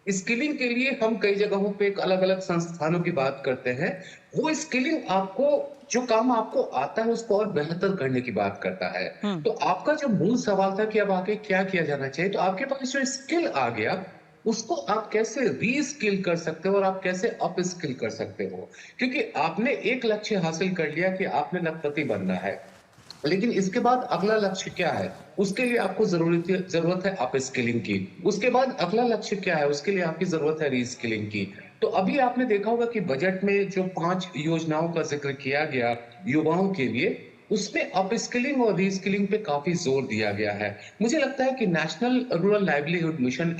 स्किलिंग के लिए हम कई जगहों पे अलग अलग संस्थानों की बात करते हैं। वो स्किलिंग आपको, जो काम आपको आता है उसको और बेहतर करने की बात करता है। तो आपका जो मूल सवाल था कि अब आगे क्या किया जाना चाहिए, तो आपके पास जो स्किल आ गया उसको आप कैसे री-स्किल कर सकते हो और आप कैसे अप स्किल कर सकते हो, क्योंकि आपने एक लक्ष्य हासिल कर लिया कि आपने लखपति बनना है, लेकिन इसके बाद अगला लक्ष्य क्या है, उसके लिए आपको जरूरत है अप स्किलिंग की। उसके बाद अगला लक्ष्य क्या है, उसके लिए आपकी जरूरत है री स्किलिंग की। तो अभी आपने देखा होगा कि बजट में जो 5 योजनाओं का जिक्र किया गया युवाओं के लिए, उसमें अप स्किलिंग और री स्किलिंग पे काफी जोर दिया गया है। मुझे लगता है कि national rural livelihood mission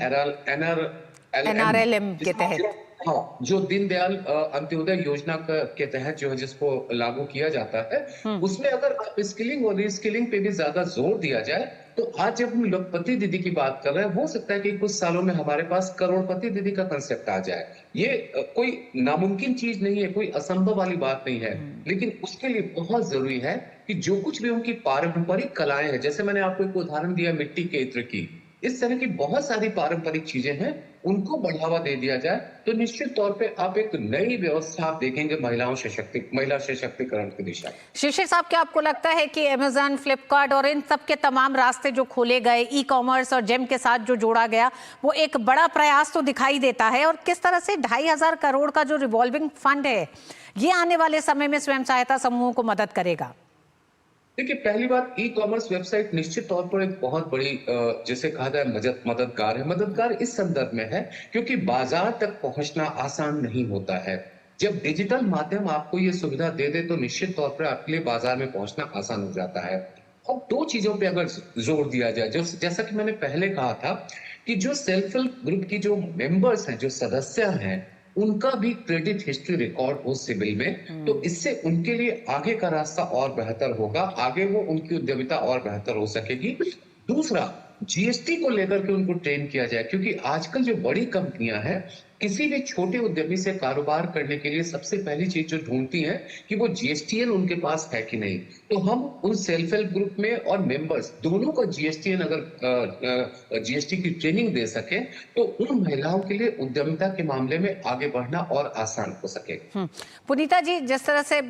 NRLM के तहत, हाँ, जो दीनदयाल अंत्योदय योजना के तहत जो है जिसको लागू किया जाता है, उसमें अगर आप स्किलिंग और रीस्किलिंग पे भी ज्यादा जोर दिया जाए, तो आज जब हम लखपति दीदी की बात कर रहे हैं, हो सकता है कि कुछ सालों में हमारे पास करोड़पति दीदी का कंसेप्ट आ जाए। ये कोई नामुमकिन चीज नहीं है, कोई असंभव वाली बात नहीं है, लेकिन उसके लिए बहुत जरूरी है कि जो कुछ भी उनकी पारंपरिक कलाएं हैं, जैसे मैंने आपको एक उदाहरण दिया मिट्टी के इत्र की, इस तरह की बहुत सारी पारंपरिक चीजें हैं, उनको बढ़ावा दे दिया जाए तो निश्चित तौर पे आप एक नई व्यवस्था आप देखेंगे महिला सशक्तिकरण की दिशा। शिशिर साहब, क्या आपको लगता है कि अमेजन, फ्लिपकार्ट और इन सब के तमाम रास्ते जो खोले गए, ई कॉमर्स और जेम के साथ जो जोड़ा गया, वो एक बड़ा प्रयास तो दिखाई देता है, और किस तरह से 2500 करोड़ का जो रिवॉल्विंग फंड है ये आने वाले समय में स्वयं सहायता समूहों को मदद करेगा? देखिए, पहली बात, ई कॉमर्स वेबसाइट निश्चित तौर पर एक बहुत बड़ी जिसे कहा जाए मददगार है। मददगार इस संदर्भ में है क्योंकि बाजार तक पहुंचना आसान नहीं होता है। जब डिजिटल माध्यम आपको ये सुविधा दे दे तो निश्चित तौर पर आपके लिए बाजार में पहुंचना आसान हो जाता है। अब 2 चीजों पे अगर जोर दिया जाए, जैसा कि मैंने पहले कहा था कि जो सेल्फ हेल्प ग्रुप की जो मेंबर्स हैं, जो सदस्य हैं, उनका भी क्रेडिट हिस्ट्री रिकॉर्ड हो सिविल में, तो इससे उनके लिए आगे का रास्ता और बेहतर होगा, आगे वो उनकी उद्यमिता और बेहतर हो सकेगी। दूसरा, जीएसटी को लेकर के उनको ट्रेन किया जाए, क्योंकि आजकल जो बड़ी कंपनियां हैं किसी भी छोटे उद्यमी से कारोबार करने के लिए सबसे पहली चीज जो ढूंढती हैं कि वो जीएसटीएन उनके पास है कि नहीं। तो हम उन सेल्फ हेल्प ग्रुप में और मेंबर्स दोनों को जीएसटीएन अगर जीएसटी की ट्रेनिंग दे सके तो उन महिलाओं के लिए उद्यमिता के मामले में आगे बढ़ना और आसान हो सके। पुनीता जी, जिस तरह से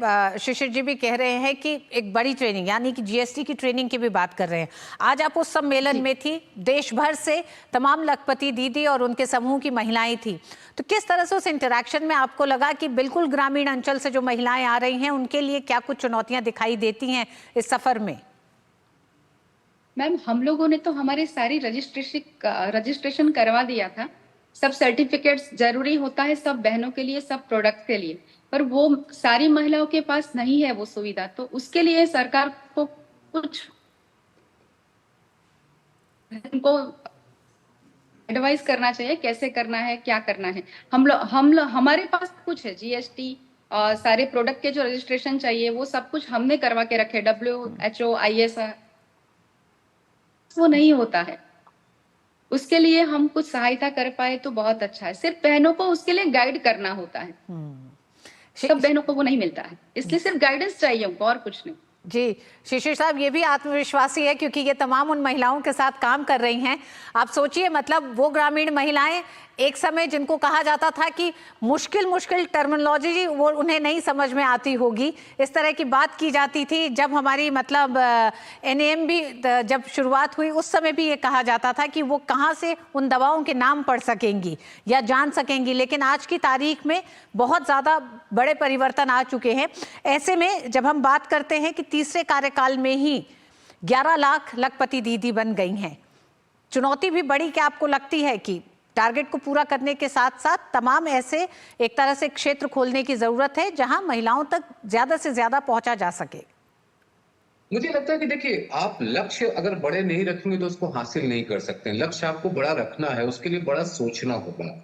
शिशिर जी भी कह रहे हैं कि एक बड़ी ट्रेनिंग यानी कि जीएसटी की ट्रेनिंग की भी बात कर रहे हैं, आज आप उस सम्मेलन में थी, देश भर से तमाम लखपति दीदी और उनके समूह की महिलाएं थी, तो किस तरह से उस इंटरेक्शन में आपको लगा कि बिल्कुल ग्रामीण अंचल से जो महिलाएं आ रही हैं उनके लिए क्या कुछ चुनौतियां दिखाई देती हैं इस सफर में? मैम, हम लोगों ने तो हमारे सारी रजिस्ट्रेशन करवा दिया था। सब सर्टिफिकेट्स जरूरी होता है सब बहनों के लिए, सब प्रोडक्ट के लिए, पर वो सारी महिलाओं के पास नहीं है वो सुविधा। तो उसके लिए सरकार को कुछ उनको एडवाइस करना चाहिए, कैसे करना है, क्या करना है। हमारे पास कुछ है, जीएसटी और सारे प्रोडक्ट के जो रजिस्ट्रेशन चाहिए वो सब कुछ हमने करवा के रखे, WHO, ISR, वो नहीं होता है। उसके लिए हम कुछ सहायता कर पाए तो बहुत अच्छा है। सिर्फ बहनों को उसके लिए गाइड करना होता है, सब बहनों को वो नहीं मिलता है, इसलिए सिर्फ गाइडेंस चाहिए उनको, और कुछ नहीं। जी शिशिर साहब, ये भी आत्मविश्वासी है क्योंकि ये तमाम उन महिलाओं के साथ काम कर रही हैं। आप सोचिए, मतलब वो ग्रामीण महिलाएं एक समय जिनको कहा जाता था कि मुश्किल टर्मिनोलॉजी वो उन्हें नहीं समझ में आती होगी, इस तरह की बात की जाती थी। जब हमारी मतलब NAM भी जब शुरुआत हुई उस समय भी ये कहा जाता था कि वो कहाँ से उन दवाओं के नाम पढ़ सकेंगी या जान सकेंगी, लेकिन आज की तारीख में बहुत ज़्यादा बड़े परिवर्तन आ चुके हैं। ऐसे में जब हम बात करते हैं कि तीसरे कार्यकाल में ही 11 लाख लखपति दीदी बन गई हैं, चुनौती भी बड़ी क्या आपको लगती है कि टारगेट को पूरा करने के साथ साथ तमाम ऐसे एक तरह से क्षेत्र खोलने की जरूरत है जहां महिलाओं तक ज्यादा से ज्यादा पहुंचा जा सके? मुझे लगता है कि देखिए, आप लक्ष्य अगर बड़े नहीं रखेंगे तो उसको हासिल नहीं कर सकते। लक्ष्य आपको बड़ा रखना है, उसके लिए बड़ा सोचना होगा।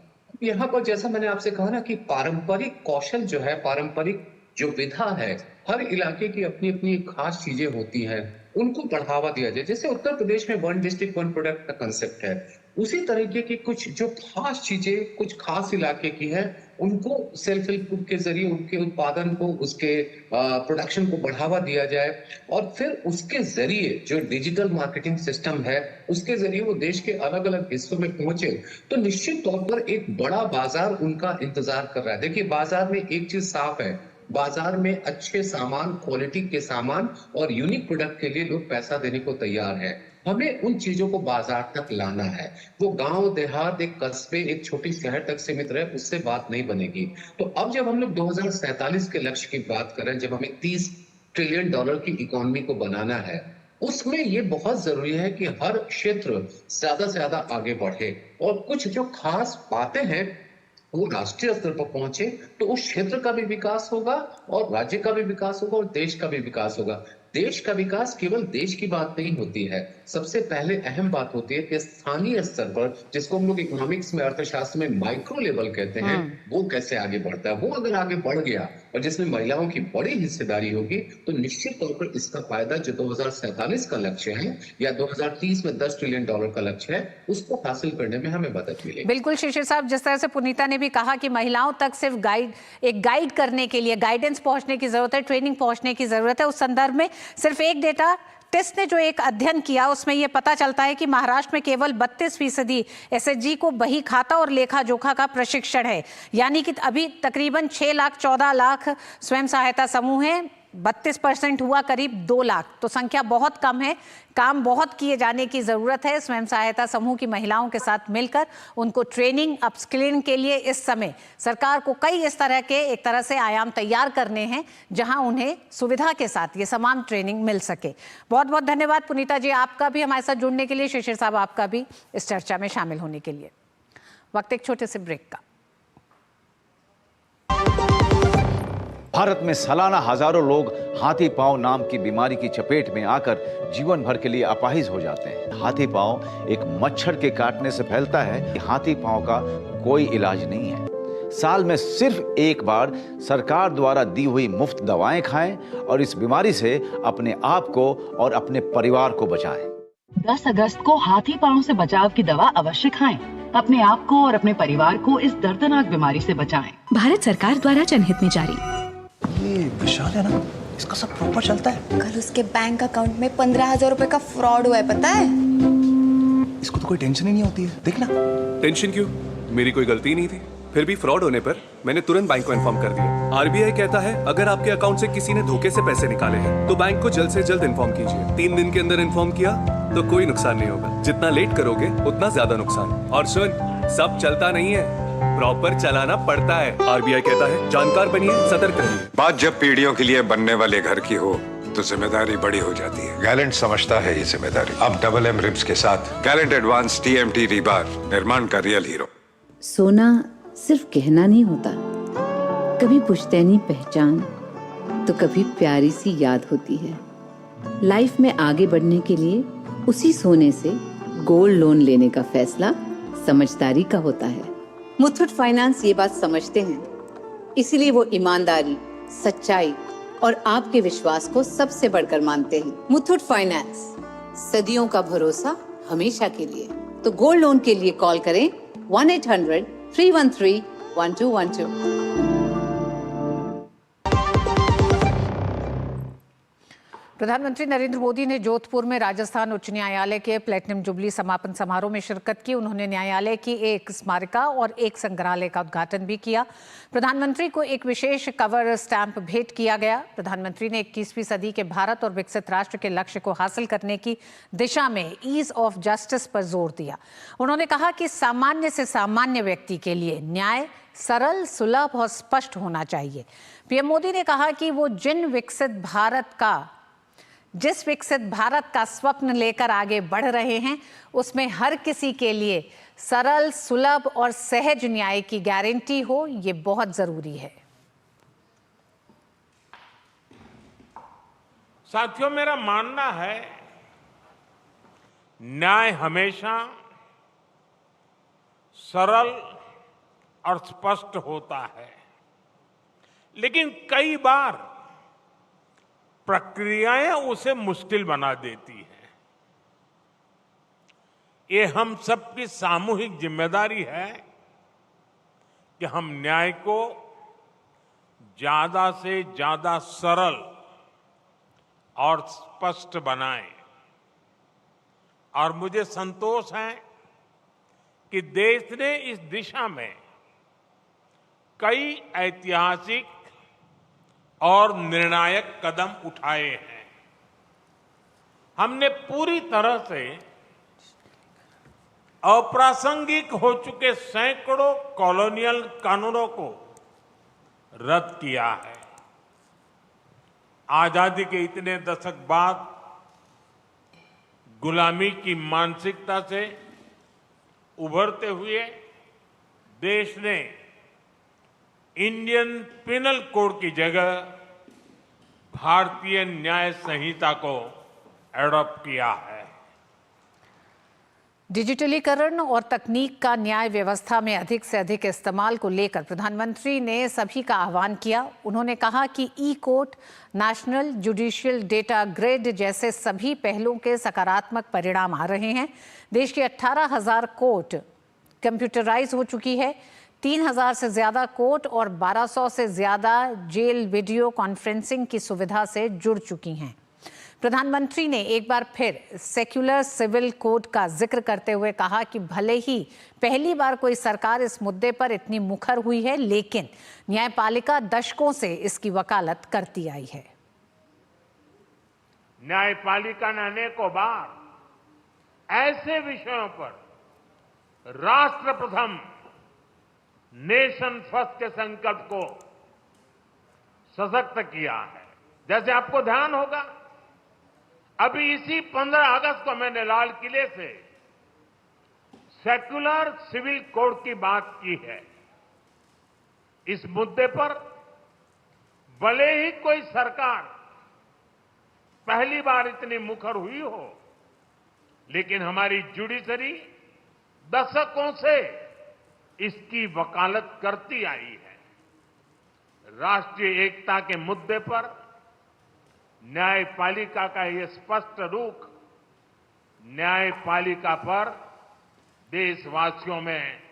यहाँ पर जैसा मैंने आपसे कहा ना कि पारंपरिक कौशल जो है, पारंपरिक जो विधा है, हर इलाके की अपनी अपनी खास चीजें होती हैं, उनको बढ़ावा दिया जाए। जैसे उत्तर प्रदेश में 1 डिस्ट्रिक्ट 1 प्रोडक्ट का कंसेप्ट है, उसी तरीके की कुछ जो खास चीजें कुछ खास इलाके की है, उनको सेल्फ हेल्प ग्रुप के जरिए उनके उत्पादन को, उसके प्रोडक्शन को बढ़ावा दिया जाए, और फिर उसके जरिए जो डिजिटल मार्केटिंग सिस्टम है उसके जरिए वो देश के अलग अलग हिस्सों में पहुंचे, तो निश्चित तौर पर एक बड़ा बाजार उनका इंतजार कर रहा है। देखिए, बाजार में एक चीज साफ है, बाजार में अच्छे सामान, क्वालिटी के सामान और यूनिक प्रोडक्ट के लिए लोग पैसा देने को तैयार है। हमें उन चीजों को बाजार तक लाना है। वो गांव देहात, एक कस्बे, एक छोटी शहर तक सीमित रहे, उससे बात नहीं बनेगी। तो अब जब हम लोग 2047 के लक्ष्य की बात कर रहे हैं, जब हमें $30 ट्रिलियन की इकोनॉमी को बनाना है, उसमें ये बहुत जरूरी है कि हर क्षेत्र ज्यादा से ज्यादा आगे बढ़े, और कुछ जो खास बातें हैं वो राष्ट्रीय स्तर पर पहुंचे, तो उस क्षेत्र का भी विकास होगा और राज्य का भी विकास होगा और देश का भी विकास होगा। देश का विकास केवल देश की बात नहीं होती है, सबसे पहले अहम बात होती है कि स्थानीय स्तर पर, जिसको हम लोग इकोनॉमिक्स में, अर्थशास्त्र में माइक्रो लेवल कहते हैं, वो कैसे आगे बढ़ता है। वो अगर आगे बढ़ गया और जिसमें महिलाओं की बड़ी हिस्सेदारी होगी, तो निश्चित तौर पर इसका फायदा जो 2047 का लक्ष्य है या 2030 में $10 ट्रिलियन का लक्ष्य है, उसको हासिल करने में हमें मदद मिलेगी। बिल्कुल शिशिर साहब, जिस तरह से पुनीता ने भी कहा कि महिलाओं तक सिर्फ गाइड करने के लिए गाइडेंस पहुंचने की जरूरत है, ट्रेनिंग पहुंचने की जरूरत है, उस संदर्भ में सिर्फ एक डेटा टेस्ट ने जो एक अध्ययन किया उसमें यह पता चलता है कि महाराष्ट्र में केवल 32% SHG को बही खाता और लेखा जोखा का प्रशिक्षण है, यानी कि अभी तकरीबन 6 लाख 14 लाख स्वयं सहायता समूह हैं, 32% हुआ करीब 2 लाख, तो संख्या बहुत कम है। काम बहुत किए जाने की ज़रूरत है। स्वयं सहायता समूह की महिलाओं के साथ मिलकर उनको ट्रेनिंग, अपस्किलिंग के लिए इस समय सरकार को कई इस तरह के एक तरह से आयाम तैयार करने हैं जहां उन्हें सुविधा के साथ ये तमाम ट्रेनिंग मिल सके। बहुत बहुत धन्यवाद पुनीता जी, आपका भी हमारे साथ जुड़ने के लिए, शिशिर साहब आपका भी इस चर्चा में शामिल होने के लिए। वक्त एक छोटे से ब्रेक का। भारत में सालाना हजारों लोग हाथी पांव नाम की बीमारी की चपेट में आकर जीवन भर के लिए अपाहिज हो जाते हैं। हाथी पांव एक मच्छर के काटने से फैलता है। हाथी पांव का कोई इलाज नहीं है। साल में सिर्फ एक बार सरकार द्वारा दी हुई मुफ्त दवाएं खाएं और इस बीमारी से अपने आप को और अपने परिवार को बचाएं। 10 अगस्त को हाथी पांव से बचाव की दवा अवश्य खाएं। अपने आप को और अपने परिवार को इस दर्दनाक बीमारी से बचाएं। भारत सरकार द्वारा जनहित में जारी। ये विशाल है ना, इसका सब प्रॉपर चलता है। कल उसके बैंक अकाउंट में 15,000 रुपए का फ्रॉड हुआ है, पता है? इसको तो कोई टेंशन ही नहीं होती है, देखना। टेंशन क्यों? मेरी कोई गलती नहीं थी। फिर भी फ्रॉड होने पर मैंने तुरंत बैंक को इन्फॉर्म कर दिया। RBI कहता है अगर आपके अकाउंट से किसी ने धोखे से पैसे निकाले हैं तो बैंक को जल्द से जल्द इन्फॉर्म कीजिए। 3 दिन के अंदर इन्फॉर्म किया तो कोई नुकसान नहीं होगा। जितना लेट करोगे उतना ज्यादा नुकसान। और सुन, सब चलता नहीं है, प्रॉपर चलाना पड़ता है। आरबीआई कहता है जानकार बनिए, सतर्क रहिए। बात जब पीढ़ियों के लिए बनने वाले घर की हो तो जिम्मेदारी बड़ी हो जाती है। गैलेंट समझता है ये जिम्मेदारी। अब डबल एम रिब्स के साथ गैलेंट एडवांस TMT रीबार, निर्माण का रियल हीरो। सोना सिर्फ कहना नहीं होता, कभी पुश्तैनी पहचान तो कभी प्यारी सी याद होती है। लाइफ में आगे बढ़ने के लिए उसी सोने से गोल्ड लोन लेने का फैसला समझदारी का होता है। मुथूट फाइनेंस ये बात समझते हैं, इसीलिए वो ईमानदारी, सच्चाई और आपके विश्वास को सबसे बढ़कर मानते हैं। मुथूट फाइनेंस, सदियों का भरोसा हमेशा के लिए। तो गोल्ड लोन के लिए कॉल करें 1-800-313-1212। प्रधानमंत्री नरेंद्र मोदी ने जोधपुर में राजस्थान उच्च न्यायालय के प्लेटिनम जुबली समापन समारोह में शिरकत की। उन्होंने न्यायालय की एक स्मारिका और एक संग्रहालय का उद्घाटन भी किया। प्रधानमंत्री को एक विशेष कवर स्टैंप भेंट किया गया। प्रधानमंत्री ने 21वीं सदी के भारत और विकसित राष्ट्र के लक्ष्य को हासिल करने की दिशा में ईज ऑफ जस्टिस पर जोर दिया। उन्होंने कहा कि सामान्य से सामान्य व्यक्ति के लिए न्याय सरल, सुलभ और स्पष्ट होना चाहिए। पीएम मोदी ने कहा कि वो जिस विकसित भारत का स्वप्न लेकर आगे बढ़ रहे हैं, उसमें हर किसी के लिए सरल, सुलभ और सहज न्याय की गारंटी हो, ये बहुत जरूरी है। साथियों, मेरा मानना है न्याय हमेशा सरल और स्पष्ट होता है, लेकिन कई बार प्रक्रियाएं उसे मुश्किल बना देती हैं। ये हम सबकी सामूहिक जिम्मेदारी है कि हम न्याय को ज्यादा से ज्यादा सरल और स्पष्ट बनाएं। और मुझे संतोष है कि देश ने इस दिशा में कई ऐतिहासिक और निर्णायक कदम उठाए हैं। हमने पूरी तरह से अप्रासंगिक हो चुके सैकड़ों कॉलोनियल कानूनों को रद्द किया है। आजादी के इतने दशक बाद गुलामी की मानसिकता से उभरते हुए देश ने इंडियन पिनल कोड की जगह भारतीय न्याय संहिता को एडॉप्ट किया है। डिजिटलीकरण और तकनीक का न्याय व्यवस्था में अधिक से अधिक इस्तेमाल को लेकर प्रधानमंत्री ने सभी का आह्वान किया। उन्होंने कहा कि e-court, national judicial data grid जैसे सभी पहलों के सकारात्मक परिणाम आ रहे हैं। देश की 18,000 कोर्ट कंप्यूटराइज हो चुकी है। 3,000 से ज्यादा कोर्ट और 1,200 से ज्यादा जेल वीडियो कॉन्फ्रेंसिंग की सुविधा से जुड़ चुकी हैं। प्रधानमंत्री ने एक बार फिर सेक्युलर सिविल कोड का जिक्र करते हुए कहा कि भले ही पहली बार कोई सरकार इस मुद्दे पर इतनी मुखर हुई है, लेकिन न्यायपालिका दशकों से इसकी वकालत करती आई है। न्यायपालिका ने अनेकों बार ऐसे विषयों पर राष्ट्र प्रथम, नेशन फर्स्ट के संकल्प को सशक्त किया है। जैसे आपको ध्यान होगा, अभी इसी 15 अगस्त को मैंने लाल किले से सेक्युलर सिविल कोड की बात की है। इस मुद्दे पर भले ही कोई सरकार पहली बार इतनी मुखर हुई हो, लेकिन हमारी जुडिशरी दशकों से इसकी वकालत करती आई है। राष्ट्रीय एकता के मुद्दे पर न्यायपालिका का ये स्पष्ट रुख न्यायपालिका पर देशवासियों में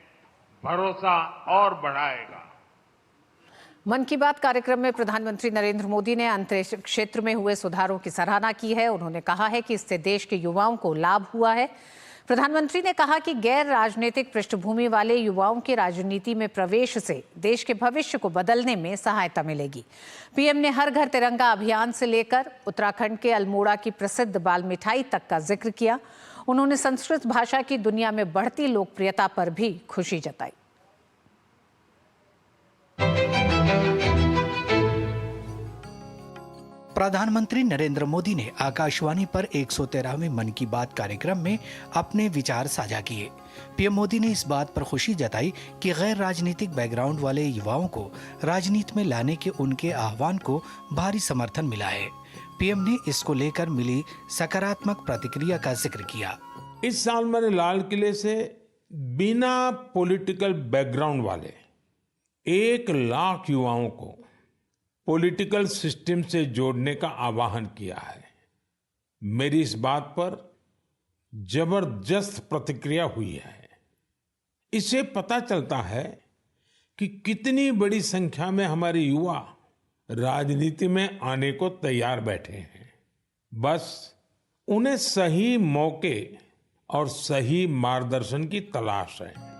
भरोसा और बढ़ाएगा। मन की बात कार्यक्रम में प्रधानमंत्री नरेंद्र मोदी ने अंतरिक्ष क्षेत्र में हुए सुधारों की सराहना की है। उन्होंने कहा है कि इससे देश के युवाओं को लाभ हुआ है। प्रधानमंत्री ने कहा कि गैर राजनीतिक पृष्ठभूमि वाले युवाओं के राजनीति में प्रवेश से देश के भविष्य को बदलने में सहायता मिलेगी। पीएम ने हर घर तिरंगा अभियान से लेकर उत्तराखंड के अल्मोड़ा की प्रसिद्ध बाल मिठाई तक का जिक्र किया। उन्होंने संस्कृत भाषा की दुनिया में बढ़ती लोकप्रियता पर भी खुशी जताई। प्रधानमंत्री नरेंद्र मोदी ने आकाशवाणी पर 113वें मन की बात कार्यक्रम में अपने विचार साझा किए। पीएम मोदी ने इस बात पर खुशी जताई कि गैर राजनीतिक बैकग्राउंड वाले युवाओं को राजनीति में लाने के उनके आह्वान को भारी समर्थन मिला है। पीएम ने इसको लेकर मिली सकारात्मक प्रतिक्रिया का जिक्र किया। इस साल मैंने लाल किले से बिना पॉलिटिकल बैकग्राउंड वाले 1 लाख युवाओं को पॉलिटिकल सिस्टम से जोड़ने का आह्वान किया है। मेरी इस बात पर जबरदस्त प्रतिक्रिया हुई है। इससे पता चलता है कि कितनी बड़ी संख्या में हमारे युवा राजनीति में आने को तैयार बैठे हैं। बस उन्हें सही मौके और सही मार्गदर्शन की तलाश है।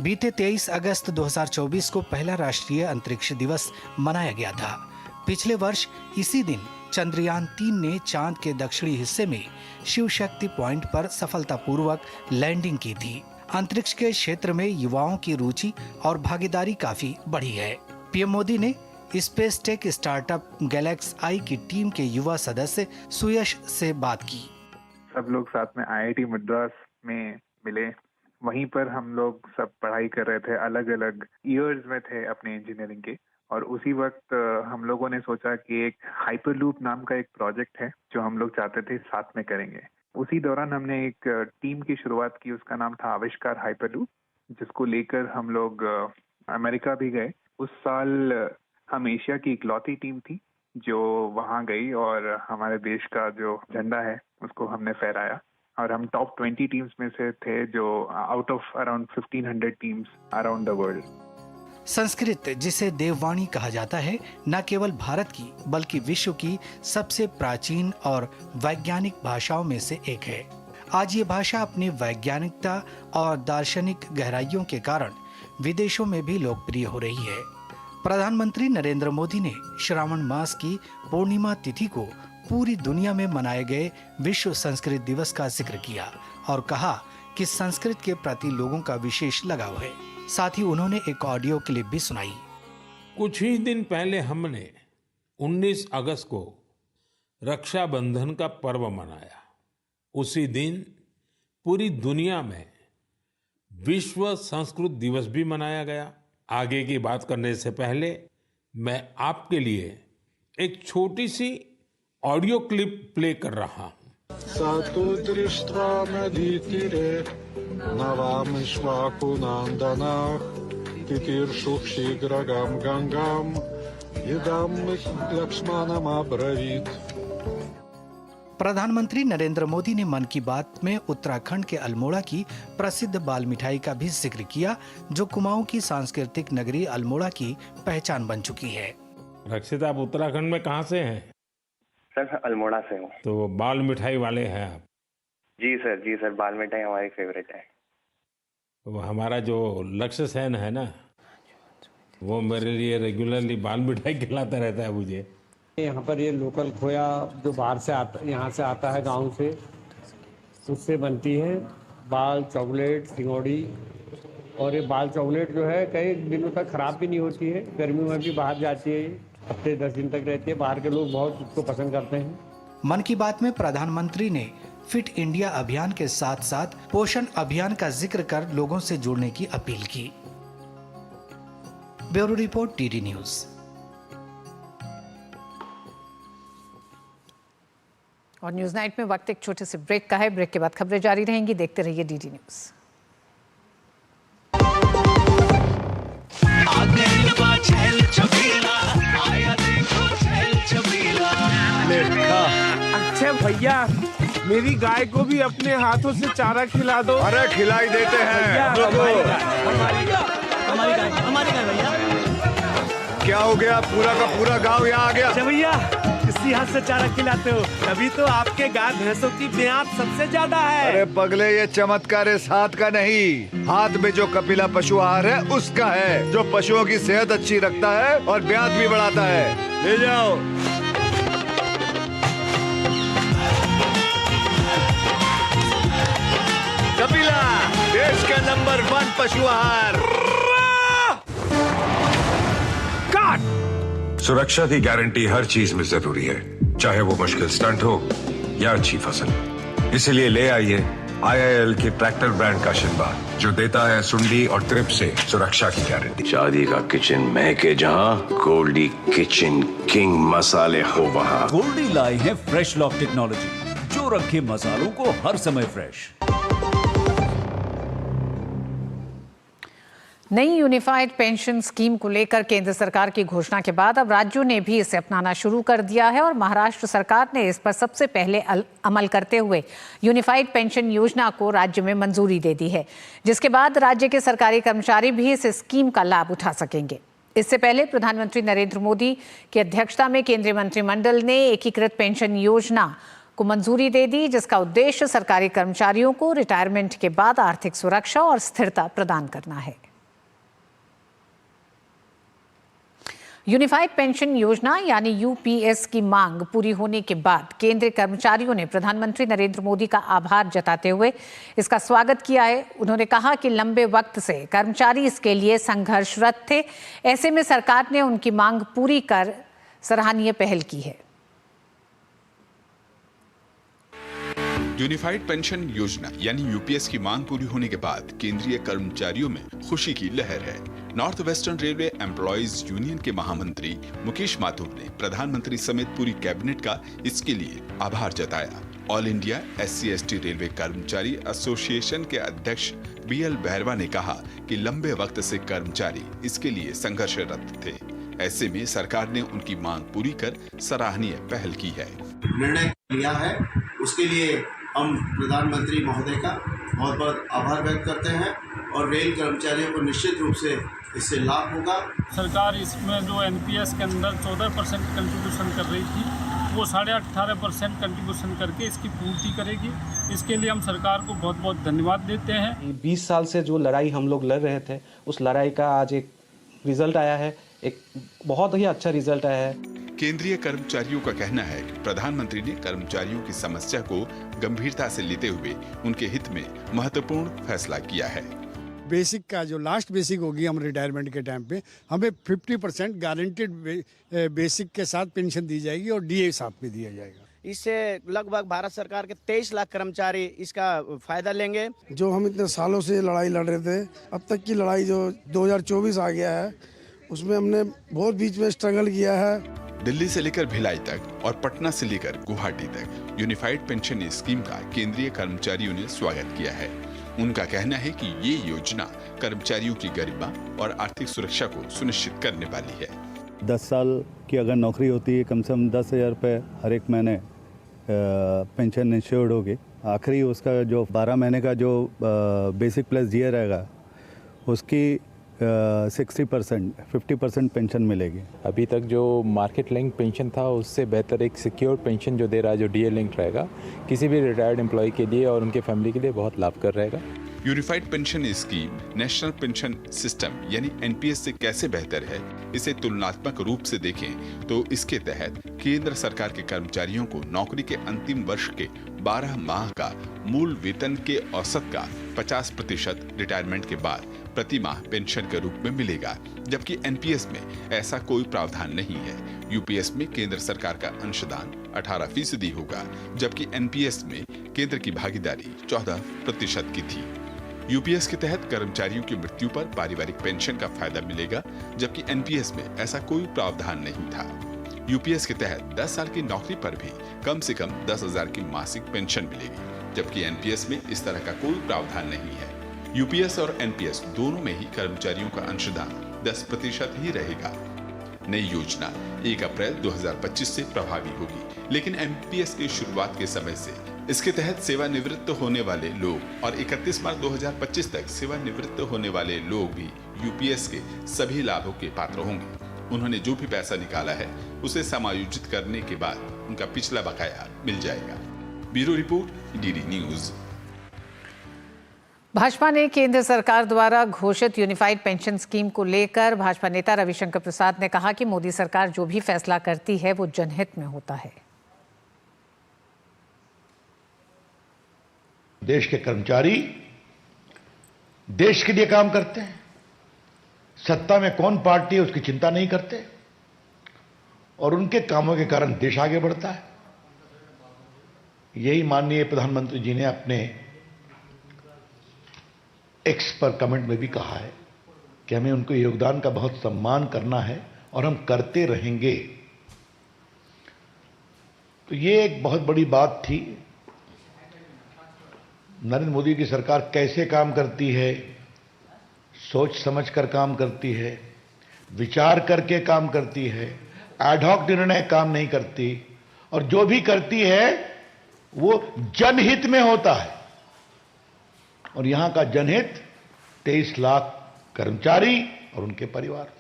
बीते 23 अगस्त 2024 को पहला राष्ट्रीय अंतरिक्ष दिवस मनाया गया था। पिछले वर्ष इसी दिन चंद्रयान 3 ने चांद के दक्षिणी हिस्से में शिव शक्ति पॉइंट पर सफलतापूर्वक लैंडिंग की थी। अंतरिक्ष के क्षेत्र में युवाओं की रुचि और भागीदारी काफी बढ़ी है। पीएम मोदी ने स्पेस टेक स्टार्टअप गैलेक्स आई की टीम के युवा सदस्य सुयश से बात की। सब लोग साथ में IIT मद्रास में मिले। वहीं पर हम लोग सब पढ़ाई कर रहे थे, अलग अलग ईयर्स में थे अपने इंजीनियरिंग के। और उसी वक्त हम लोगों ने सोचा कि एक हाइपरलूप नाम का एक प्रोजेक्ट है जो हम लोग चाहते थे साथ में करेंगे। उसी दौरान हमने एक टीम की शुरुआत की, उसका नाम था आविष्कार हाइपरलूप, जिसको लेकर हम लोग अमेरिका भी गए। उस साल हम एशिया की इकलौती टीम थी जो वहाँ गई और हमारे देश का जो झंडा है उसको हमने फहराया। और हम टॉप 20 टीम्स में से थे जो out of around 1500 teams around the world. Sanskrit, जिसे देववाणी कहा जाता है, न केवल भारत की बल्कि विश्व की सबसे प्राचीन और वैज्ञानिक भाषाओं में से एक है। आज ये भाषा अपनी वैज्ञानिकता और दार्शनिक गहराइयों के कारण विदेशों में भी लोकप्रिय हो रही है। प्रधानमंत्री नरेंद्र मोदी ने श्रावण मास की पूर्णिमा तिथि को पूरी दुनिया में मनाए गए विश्व संस्कृत दिवस का जिक्र किया और कहा कि संस्कृत के प्रति लोगों का विशेष लगाव है। साथ ही उन्होंने एक ऑडियो क्लिप भी सुनाई। कुछ ही दिन पहले हमने 19 अगस्त को रक्षाबंधन का पर्व मनाया। उसी दिन पूरी दुनिया में विश्व संस्कृत दिवस भी मनाया गया। आगे की बात करने से पहले मैं आपके लिए एक छोटी सी ऑडियो क्लिप प्ले कर रहा हूँ। प्रधानमंत्री नरेंद्र मोदी ने मन की बात में उत्तराखंड के अल्मोड़ा की प्रसिद्ध बाल मिठाई का भी जिक्र किया, जो कुमाऊं की सांस्कृतिक नगरी अल्मोड़ा की पहचान बन चुकी है। रक्षित, आप उत्तराखंड में कहाँ से हैं? सर, अल्मोड़ा से हूँ। तो बाल मिठाई वाले हैं आप? जी सर, बाल मिठाई हमारी फेवरेट है। तो हमारा जो लक्ष्य सेन है ना, वो मेरे लिए रेगुलरली बाल मिठाई खिलाता रहता है मुझे। यहाँ पर ये लोकल खोया जो बाहर से आता, यहाँ से आता है गांव से, उससे बनती है बाल चॉकलेट सिंगौड़ी। और ये बाल चॉकलेट जो है कई दिनों तक खराब भी नहीं होती है, गर्मियों में भी बाहर जाती है, हफ्ते 10 दिन तक रहती है। बाहर के लोग बहुत उसको पसंद करते हैं। मन की बात में प्रधानमंत्री ने फिट इंडिया अभियान के साथ साथ पोषण अभियान का जिक्र कर लोगों से जुड़ने की अपील की। Bureau report, DD news. और न्यूज नाइट में वक्त एक छोटे से ब्रेक का है। ब्रेक के बाद खबरें जारी रहेंगी। देखते रहिए डीडी न्यूज। अच्छा भैया, मेरी गाय को भी अपने हाथों से चारा खिला दो। अरे खिलाई देते हैं। हमारी गाय भैया। क्या हो गया? पूरा का पूरा गांव यहाँ आ गया। भैया, इसी हाथ से चारा खिलाते हो, तभी तो आपके गाय भैंसों की ब्याज सबसे ज्यादा है। अरे पगले, ये चमत्कार इस हाथ का नहीं, हाथ में जो कपिला पशु आहार है उसका है, जो पशुओं की सेहत अच्छी रखता है और ब्याज भी बढ़ाता है। ले जाओ। कपिला, देश का नंबर 1 पशु आहार। सुरक्षा की गारंटी हर चीज में जरूरी है, चाहे वो मुश्किल स्टंट हो या अच्छी फसल। इसलिए ले आइए IIL के ट्रैक्टर ब्रांड का शिनबा, जो देता है सुंडी और ट्रिप से सुरक्षा की गारंटी। शादी का किचन महके जहां, गोल्डी किचन किंग मसाले हो वहां। गोल्डी लाई है फ्रेश लॉक टेक्नोलॉजी, जो रखे मसालों को हर समय फ्रेश। नई यूनिफाइड पेंशन स्कीम को लेकर केंद्र सरकार की घोषणा के बाद अब राज्यों ने भी इसे अपनाना शुरू कर दिया है और महाराष्ट्र सरकार ने इस पर सबसे पहले अमल करते हुए यूनिफाइड पेंशन योजना को राज्य में मंजूरी दे दी है, जिसके बाद राज्य के सरकारी कर्मचारी भी इस स्कीम का लाभ उठा सकेंगे। इससे पहले प्रधानमंत्री नरेंद्र मोदी की अध्यक्षता में केंद्रीय मंत्रिमंडल ने एकीकृत पेंशन योजना को मंजूरी दे दी, जिसका उद्देश्य सरकारी कर्मचारियों को रिटायरमेंट के बाद आर्थिक सुरक्षा और स्थिरता प्रदान करना है। यूनिफाइड पेंशन योजना यानी यूपीएस की मांग पूरी होने के बाद केंद्रीय कर्मचारियों ने प्रधानमंत्री नरेंद्र मोदी का आभार जताते हुए इसका स्वागत किया है। उन्होंने कहा कि लंबे वक्त से कर्मचारी इसके लिए संघर्षरत थे, ऐसे में सरकार ने उनकी मांग पूरी कर सराहनीय पहल की है। यूनिफाइड पेंशन योजना यानी यूपीएस की मांग पूरी होने के बाद केंद्रीय कर्मचारियों में खुशी की लहर है। North western railway employees union के महामंत्री मुकेश माथुर ने प्रधानमंत्री समेत पूरी कैबिनेट का इसके लिए आभार जताया। ऑल इंडिया SC/ST रेलवे कर्मचारी एसोसिएशन के अध्यक्ष BL भैरवा ने कहा कि लंबे वक्त से कर्मचारी इसके लिए संघर्षरत थे, ऐसे में सरकार ने उनकी मांग पूरी कर सराहनीय पहल की है। निर्णय लिया है, उसके लिए हम प्रधानमंत्री महोदय का बहुत बहुत आभार व्यक्त करते हैं और रेल कर्मचारियों को निश्चित रूप से इससे लाभ होगा। सरकार इसमें जो NPS के अंदर 14% कंट्रीब्यूशन कर रही थी, वो 18.5% कंट्रीब्यूशन करके इसकी पूर्ति करेगी। इसके लिए हम सरकार को बहुत बहुत धन्यवाद देते हैं। 20 साल से जो लड़ाई हम लोग लड़ रहे थे, उस लड़ाई का आज एक रिजल्ट आया है, एक बहुत ही अच्छा रिजल्ट आया है। केंद्रीय कर्मचारियों का कहना है कि प्रधानमंत्री ने कर्मचारियों की समस्या को गंभीरता से लेते हुए उनके हित में महत्वपूर्ण फैसला किया है। बेसिक का जो लास्ट बेसिक होगी हम रिटायरमेंट के टाइम पे हमें 50% गारंटेड बेसिक के साथ पेंशन दी जाएगी और DA साथ में दिया जाएगा। इससे लगभग भारत सरकार के 23 लाख कर्मचारी इसका फायदा लेंगे। जो हम इतने सालों से लड़ाई लड़ रहे थे, अब तक की लड़ाई जो 2024 आ गया है, उसमें हमने बहुत बीच में स्ट्रगल किया है। दिल्ली से लेकर भिलाई तक और पटना से लेकर गुवाहाटी तक यूनिफाइड पेंशन स्कीम का केंद्रीय कर्मचारियों ने स्वागत किया है। उनका कहना है कि ये योजना कर्मचारियों की गरिमा और आर्थिक सुरक्षा को सुनिश्चित करने वाली है। 10 साल की अगर नौकरी होती है, कम से कम 10,000 रुपये हर एक महीने पेंशन इंश्योर्ड होगी। आखिरी उसका जो 12 महीने का जो बेसिक प्लस दिया रहेगा, उसकी 60% 50% पेंशन मिलेगी। अभी तक जो मार्केट लिंक पेंशन था, उससे बेहतर एक सिक्योर पेंशन जो दे रहा है, जो DA लिंक रहेगा, किसी भी रिटायर्ड एम्प्लॉय के लिए और उनके फैमिली के लिए बहुत लाभकर रहेगा। Unified pension scheme national pension system यानी NPS से कैसे बेहतर है, इसे तुलनात्मक रूप से देखें तो इसके तहत केंद्र सरकार के कर्मचारियों को नौकरी के अंतिम वर्ष के 12 माह का मूल वेतन के औसत का 50% रिटायरमेंट के बाद प्रति माह पेंशन के रूप में मिलेगा, जबकि NPS में ऐसा कोई प्रावधान नहीं है। UPS में केंद्र सरकार का अंशदान 18% होगा, जबकि NPS में केंद्र की भागीदारी 14% की थी। UPS के तहत कर्मचारियों की मृत्यु पर पारिवारिक पेंशन का फायदा मिलेगा, जबकि NPS में ऐसा कोई प्रावधान नहीं था। UPS के तहत 10 साल की नौकरी पर भी कम से कम 10,000 की मासिक पेंशन मिलेगी, जबकि NPS में इस तरह का कोई प्रावधान नहीं है। UPS और NPS दोनों में ही कर्मचारियों का अंशदान 10% ही रहेगा। नई योजना 1 अप्रैल 2025 से प्रभावी होगी, लेकिन NPS की शुरुआत के समय से इसके तहत सेवानिवृत्त होने वाले लोग और 31 मार्च 2025 तक सेवानिवृत्त होने वाले लोग भी UPS के सभी लाभों के पात्र होंगे। उन्होंने जो भी पैसा निकाला है, उसे समायोजित करने के बाद उनका पिछला बकाया मिल जाएगा। Bureau report, DD news. Bhajpa ने केंद्र सरकार द्वारा घोषित यूनिफाइड पेंशन स्कीम को लेकर भाजपा नेता रविशंकर प्रसाद ने कहा कि मोदी सरकार जो भी फैसला करती है वो जनहित में होता है। देश के कर्मचारी देश के लिए काम करते हैं। सत्ता में कौन पार्टी है उसकी चिंता नहीं करते। और उनके कामों के कारण देश आगे बढ़ता है। यही माननीय प्रधानमंत्री जी ने अपने एक्स पर कमेंट में भी कहा है कि हमें उनके योगदान का बहुत सम्मान करना है और हम करते रहेंगे। तो ये एक बहुत बड़ी बात थी। नरेंद्र मोदी की सरकार कैसे काम करती है, सोच समझकर काम करती है, विचार करके काम करती है, एडहॉक निर्णय काम नहीं करती, और जो भी करती है वो जनहित में होता है। और यहां का जनहित 23 लाख कर्मचारी और उनके परिवार।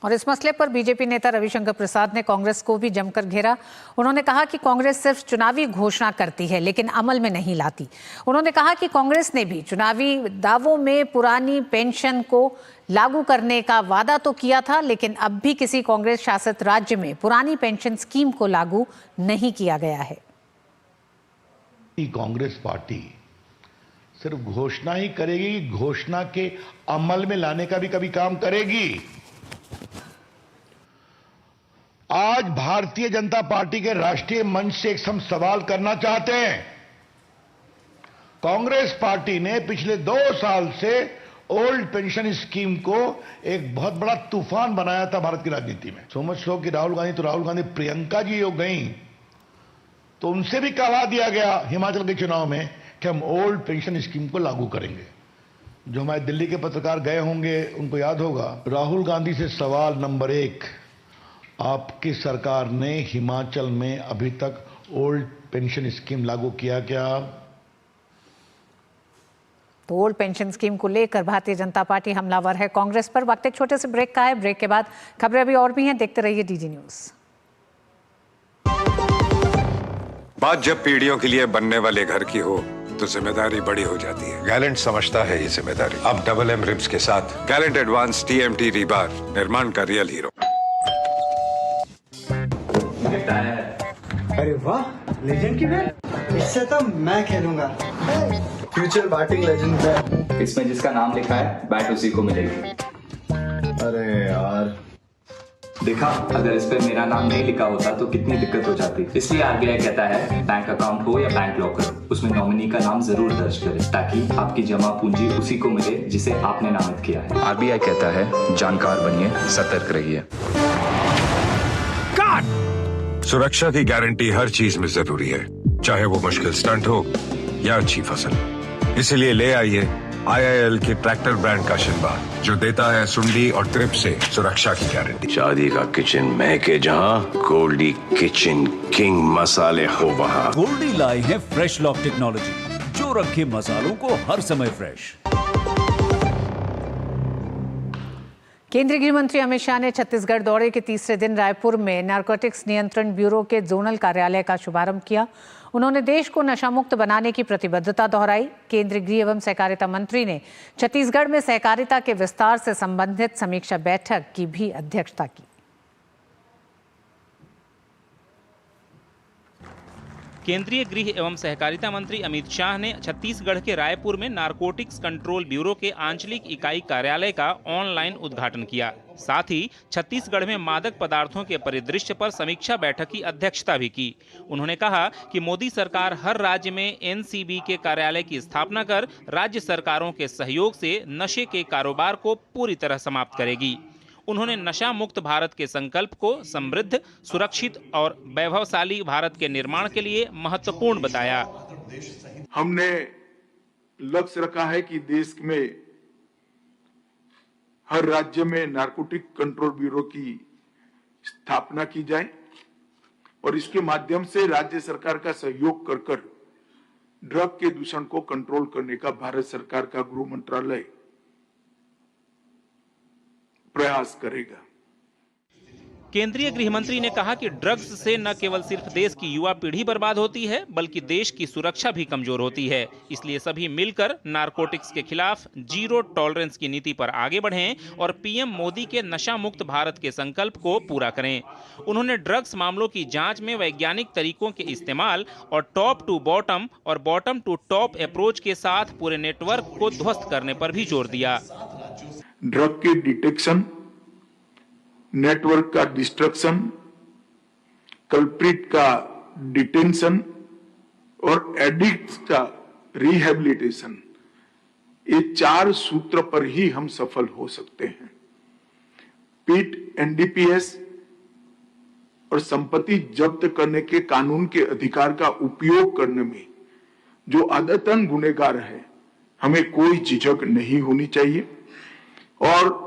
और इस मसले पर बीजेपी नेता रविशंकर प्रसाद ने कांग्रेस को भी जमकर घेरा। उन्होंने कहा कि कांग्रेस सिर्फ चुनावी घोषणा करती है लेकिन अमल में नहीं लाती। उन्होंने कहा कि कांग्रेस ने भी चुनावी दावों में पुरानी पेंशन को लागू करने का वादा तो किया था, लेकिन अब भी किसी कांग्रेस शासित राज्य में पुरानी पेंशन स्कीम को लागू नहीं किया गया है। कांग्रेस पार्टी सिर्फ घोषणा ही करेगी, घोषणा के अमल में लाने का भी कभी काम करेगी। आज भारतीय जनता पार्टी के राष्ट्रीय मंच से एक हम सवाल करना चाहते हैं। कांग्रेस पार्टी ने पिछले 2 साल से ओल्ड पेंशन स्कीम को एक बहुत बड़ा तूफान बनाया था भारत की राजनीति में। समझ लो कि राहुल गांधी प्रियंका जी हो गई तो उनसे भी कहा दिया गया हिमाचल के चुनाव में कि हम ओल्ड पेंशन स्कीम को लागू करेंगे। जो हमारे दिल्ली के पत्रकार गए होंगे उनको याद होगा। राहुल गांधी से सवाल नंबर 1, आपकी सरकार ने हिमाचल में अभी तक ओल्ड पेंशन स्कीम लागू किया क्या? तो ओल्ड पेंशन स्कीम को लेकर भारतीय जनता पार्टी हमलावर है कांग्रेस पर। वक्त एक छोटे से ब्रेक का है। ब्रेक के बाद खबरें अभी और भी हैं, देखते रहिए डीजी न्यूज। बात जब पीढ़ियों के लिए बनने वाले घर की हो तो जिम्मेदारी बड़ी हो जाती है। गैलेंट समझता है ये जिम्मेदारी। अब डबल एम रिब्स के साथ गैलेंट एडवांस TMT रीबार, निर्माण का रियल हीरो। अरे वाह, लेजेंड की बैट, इससे तो मैं खेलूंगा। Future batting legend bat. इसमें जिसका नाम लिखा है बैट उसी को मिलेगी। अरे यार, देखा, अगर इस पे मेरा नाम नहीं लिखा होता तो कितनी दिक्कत हो जाती। इसलिए RBI कहता है बैंक अकाउंट हो या बैंक लॉकर, उसमें नॉमिनी का नाम जरूर दर्ज करें ताकि आपकी जमा पूंजी उसी को मिले जिसे आपने नामित किया है। RBI कहता है जानकार बनिए, सतर्क रहिए। सुरक्षा की गारंटी हर चीज में जरूरी है, चाहे वो मुश्किल स्टंट हो या अच्छी फसल। इसलिए ले आइए IIL के ट्रैक्टर ब्रांड का शिनबा, जो देता है सुंडी और ट्रिप से सुरक्षा की गारंटी। शादी का किचन महके जहां, गोल्डी किचन किंग मसाले हो वहां। गोल्डी लाई है फ्रेश लॉक टेक्नोलॉजी, जो रखे मसालों को हर समय फ्रेश। केंद्रीय गृह मंत्री अमित शाह ने छत्तीसगढ़ दौरे के तीसरे दिन रायपुर में नारकोटिक्स नियंत्रण ब्यूरो के जोनल कार्यालय का शुभारंभ किया। उन्होंने देश को नशामुक्त बनाने की प्रतिबद्धता दोहराई। केंद्रीय गृह एवं सहकारिता मंत्री ने छत्तीसगढ़ में सहकारिता के विस्तार से संबंधित समीक्षा बैठक की भी अध्यक्षता की। केंद्रीय गृह एवं सहकारिता मंत्री अमित शाह ने छत्तीसगढ़ के रायपुर में नारकोटिक्स कंट्रोल ब्यूरो के आंचलिक इकाई कार्यालय का ऑनलाइन उद्घाटन किया। साथ ही छत्तीसगढ़ में मादक पदार्थों के परिदृश्य पर समीक्षा बैठक की अध्यक्षता भी की। उन्होंने कहा कि मोदी सरकार हर राज्य में NCB के कार्यालय की स्थापना कर राज्य सरकारों के सहयोग से नशे के कारोबार को पूरी तरह समाप्त करेगी। उन्होंने नशा मुक्त भारत के संकल्प को समृद्ध, सुरक्षित और वैभवशाली भारत के निर्माण के लिए महत्वपूर्ण बताया। हमने लक्ष्य रखा है कि देश में हर राज्य में नारकोटिक कंट्रोल ब्यूरो की स्थापना की जाए और इसके माध्यम से राज्य सरकार का सहयोग कर ड्रग के दूषण को कंट्रोल करने का भारत सरकार का गृह मंत्रालय प्रयास करेगा। केंद्रीय गृह मंत्री ने कहा कि ड्रग्स से न केवल सिर्फ देश की युवा पीढ़ी बर्बाद होती है बल्कि देश की सुरक्षा भी कमजोर होती है। इसलिए सभी मिलकर नारकोटिक्स के खिलाफ जीरो टॉलरेंस की नीति पर आगे बढ़ें और PM मोदी के नशा मुक्त भारत के संकल्प को पूरा करें। उन्होंने ड्रग्स मामलों की जांच में वैज्ञानिक तरीकों के इस्तेमाल और टॉप टू बॉटम और बॉटम टू टॉप अप्रोच के साथ पूरे नेटवर्क को ध्वस्त करने पर भी जोर दिया। ड्रग के डिटेक्शन, नेटवर्क का डिस्ट्रक्शन, कल्प्रिट का डिटेंशन और एडिक्ट का रिहेबिलिटेशन, ये 4 सूत्र पर ही हम सफल हो सकते हैं। पीट एनडीपीएस और संपत्ति जब्त करने के कानून के अधिकार का उपयोग करने में जो आदतन गुनहगार है, हमें कोई झिझक नहीं होनी चाहिए और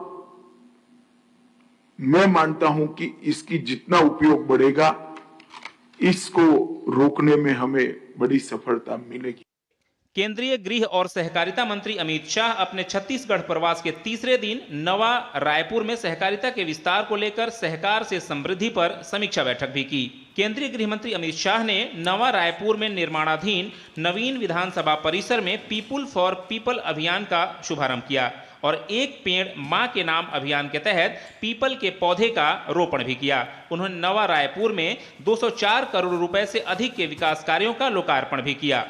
मैं मानता हूं कि इसकी जितना उपयोग बढ़ेगा, इसको रोकने में हमें बड़ी सफलता मिलेगी। केंद्रीय गृह और सहकारिता मंत्री अमित शाह अपने छत्तीसगढ़ प्रवास के तीसरे दिन नवा रायपुर में सहकारिता के विस्तार को लेकर सहकार से समृद्धि पर समीक्षा बैठक भी की। केंद्रीय गृह मंत्री अमित शाह ने नवा रायपुर में निर्माणाधीन नवीन विधानसभा परिसर में पीपुल फॉर पीपल अभियान का शुभारंभ किया और एक पेड़ मां के नाम अभियान के तहत पीपल के पौधे का रोपण भी किया। उन्होंने नवा रायपुर में 204 करोड़ रुपए से अधिक के विकास कार्यों का लोकार्पण भी किया।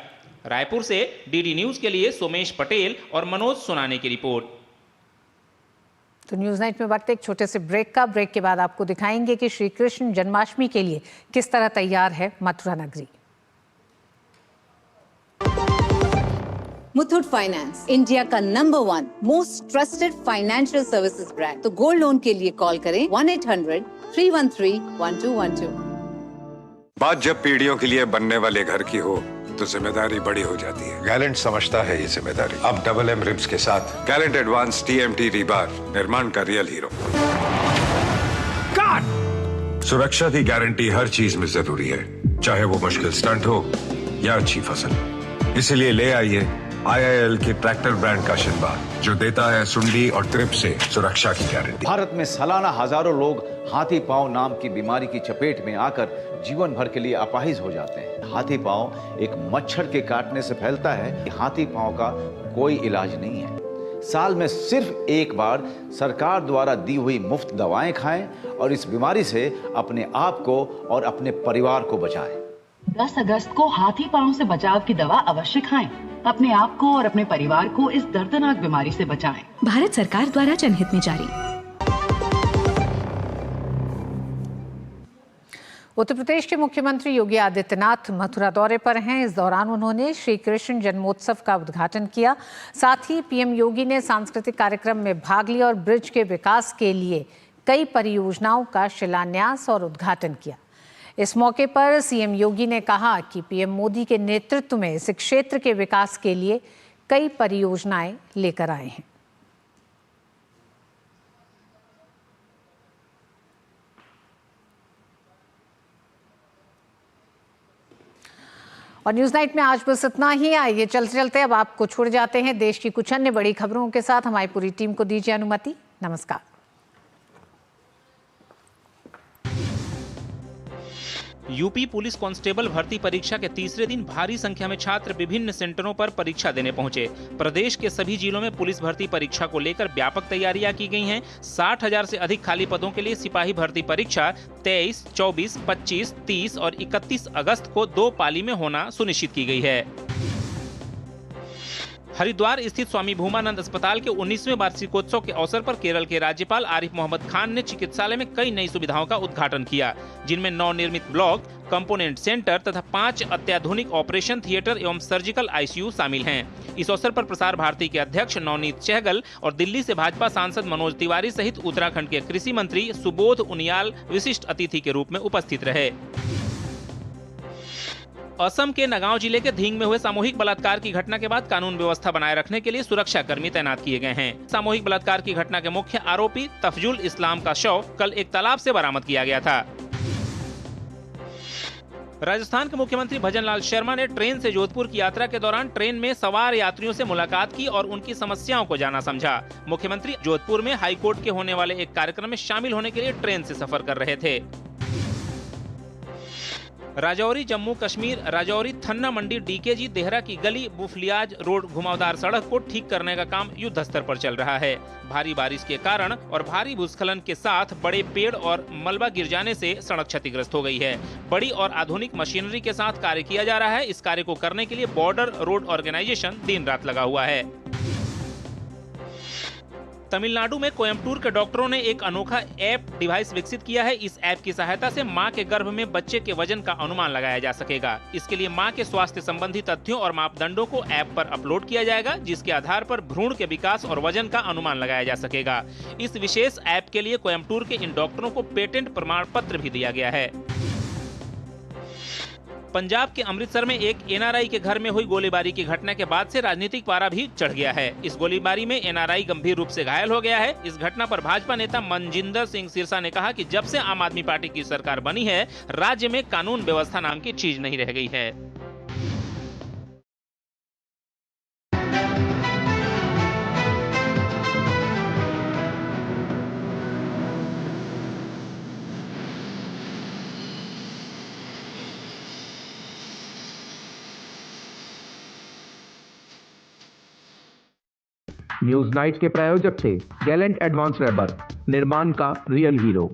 रायपुर से डीडी न्यूज के लिए सोमेश पटेल और मनोज सुनाने की रिपोर्ट। तो न्यूज नाइट में वक्त एक छोटे से ब्रेक का। ब्रेक के बाद आपको दिखाएंगे कि श्री कृष्ण जन्माष्टमी के लिए किस तरह तैयार है मथुरा नगरी। मुथूट फाइनेंस, इंडिया का number 1 most trusted financial services brand. तो गोल्ड लोन के लिए कॉल करें 1-800-313-1212। बात जब पीढ़ियों के लिए बनने वाले घर की हो तो जिम्मेदारी बड़ी हो जाती है। गैलेंट समझता है ये जिम्मेदारी। अब डबल एम रिब्स के साथ गैलेंट एडवांस TMT रीबार, निर्माण का रियल हीरो। सुरक्षा की गारंटी हर चीज में जरूरी है, चाहे वो मुश्किल स्टंट हो या अच्छी फसल। इसीलिए ले आइए IIL के ट्रैक्टर ब्रांड का शिनबा, जो देता है सुंडी और ट्रिप से सुरक्षा की गारंटी। भारत में सालाना हजारों लोग हाथी पांव नाम की बीमारी की चपेट में आकर जीवन भर के लिए अपाहिज हो जाते हैं। हाथी पांव एक मच्छर के काटने से फैलता है। हाथी पांव का कोई इलाज नहीं है। साल में सिर्फ एक बार सरकार द्वारा दी हुई मुफ्त दवाएं खाएं और इस बीमारी से अपने आप को और अपने परिवार को बचाएं। 10 अगस्त को हाथी पांव से बचाव की दवा अवश्य खाएं। अपने आप को और अपने परिवार को इस दर्दनाक बीमारी से बचाएं। भारत सरकार द्वारा जनहित में जारी। उत्तर प्रदेश के मुख्यमंत्री योगी आदित्यनाथ मथुरा दौरे पर हैं। इस दौरान उन्होंने श्री कृष्ण जन्मोत्सव का उद्घाटन किया। साथ ही पीएम योगी ने सांस्कृतिक कार्यक्रम में भाग लिया और ब्रिज के विकास के लिए कई परियोजनाओं का शिलान्यास और उद्घाटन किया। इस मौके पर सीएम योगी ने कहा कि पीएम मोदी के नेतृत्व में इस क्षेत्र के विकास के लिए कई परियोजनाएं लेकर आए हैं। और न्यूज नाइट में आज बस इतना ही। आइए चलते चलते अब आपको छोड़ जाते हैं देश की कुछ अन्य बड़ी खबरों के साथ। हमारी पूरी टीम को दीजिए अनुमति। नमस्कार। यूपी पुलिस कांस्टेबल भर्ती परीक्षा के तीसरे दिन भारी संख्या में छात्र विभिन्न सेंटरों पर परीक्षा देने पहुंचे। प्रदेश के सभी जिलों में पुलिस भर्ती परीक्षा को लेकर व्यापक तैयारियां की गई हैं। 60,000 से अधिक खाली पदों के लिए सिपाही भर्ती परीक्षा 23, 24, 25, 30 और 31 अगस्त को 2 पाली में होना सुनिश्चित की गई है। हरिद्वार स्थित स्वामी भूमानंद अस्पताल के 19वें वार्षिकोत्सव के अवसर पर केरल के राज्यपाल आरिफ मोहम्मद खान ने चिकित्सालय में कई नई सुविधाओं का उद्घाटन किया, जिनमें नवनिर्मित ब्लॉक, कंपोनेंट सेंटर तथा 5 अत्याधुनिक ऑपरेशन थिएटर एवं सर्जिकल ICU शामिल हैं। इस अवसर पर प्रसार भारती के अध्यक्ष नवनीत सहगल और दिल्ली से भाजपा सांसद मनोज तिवारी सहित उत्तराखंड के कृषि मंत्री सुबोध उनियाल विशिष्ट अतिथि के रूप में उपस्थित रहे। असम के नगांव जिले के धींग में हुए सामूहिक बलात्कार की घटना के बाद कानून व्यवस्था बनाए रखने के लिए सुरक्षा कर्मी तैनात किए गए हैं। सामूहिक बलात्कार की घटना के मुख्य आरोपी तफजुल इस्लाम का शव कल एक तालाब से बरामद किया गया था। राजस्थान के मुख्यमंत्री भजनलाल शर्मा ने ट्रेन से जोधपुर की यात्रा के दौरान ट्रेन में सवार यात्रियों से मुलाकात की और उनकी समस्याओं को जाना समझा। मुख्यमंत्री जोधपुर में हाईकोर्ट के होने वाले एक कार्यक्रम में शामिल होने के लिए ट्रेन से सफर कर रहे थे। राजौरी जम्मू कश्मीर राजौरी थन्ना मंडी DKG देहरा की गली बुफलियाज रोड घुमावदार सड़क को ठीक करने का काम युद्ध स्तर पर चल रहा है। भारी बारिश के कारण और भारी भूस्खलन के साथ बड़े पेड़ और मलबा गिर जाने से सड़क क्षतिग्रस्त हो गई है। बड़ी और आधुनिक मशीनरी के साथ कार्य किया जा रहा है। इस कार्य को करने के लिए बॉर्डर रोड ऑर्गेनाइजेशन दिन रात लगा हुआ है। तमिलनाडु में कोयम्बटूर के डॉक्टरों ने एक अनोखा ऐप डिवाइस विकसित किया है। इस ऐप की सहायता से मां के गर्भ में बच्चे के वजन का अनुमान लगाया जा सकेगा। इसके लिए मां के स्वास्थ्य संबंधी तथ्यों और मापदंडों को ऐप पर अपलोड किया जाएगा, जिसके आधार पर भ्रूण के विकास और वजन का अनुमान लगाया जा सकेगा। इस विशेष ऐप के लिए कोयम्बटूर के इन डॉक्टरों को पेटेंट प्रमाण पत्र भी दिया गया है। पंजाब के अमृतसर में एक एनआरआई के घर में हुई गोलीबारी की घटना के बाद से राजनीतिक पारा भी चढ़ गया है। इस गोलीबारी में एनआरआई गंभीर रूप से घायल हो गया है। इस घटना पर भाजपा नेता मनजिंदर सिंह सिरसा ने कहा कि जब से आम आदमी पार्टी की सरकार बनी है, राज्य में कानून व्यवस्था नाम की चीज नहीं रह गई है। न्यूज नाइट के प्रायोजक थे गैलेंट एडवांस रबर, निर्माण का रियल हीरो।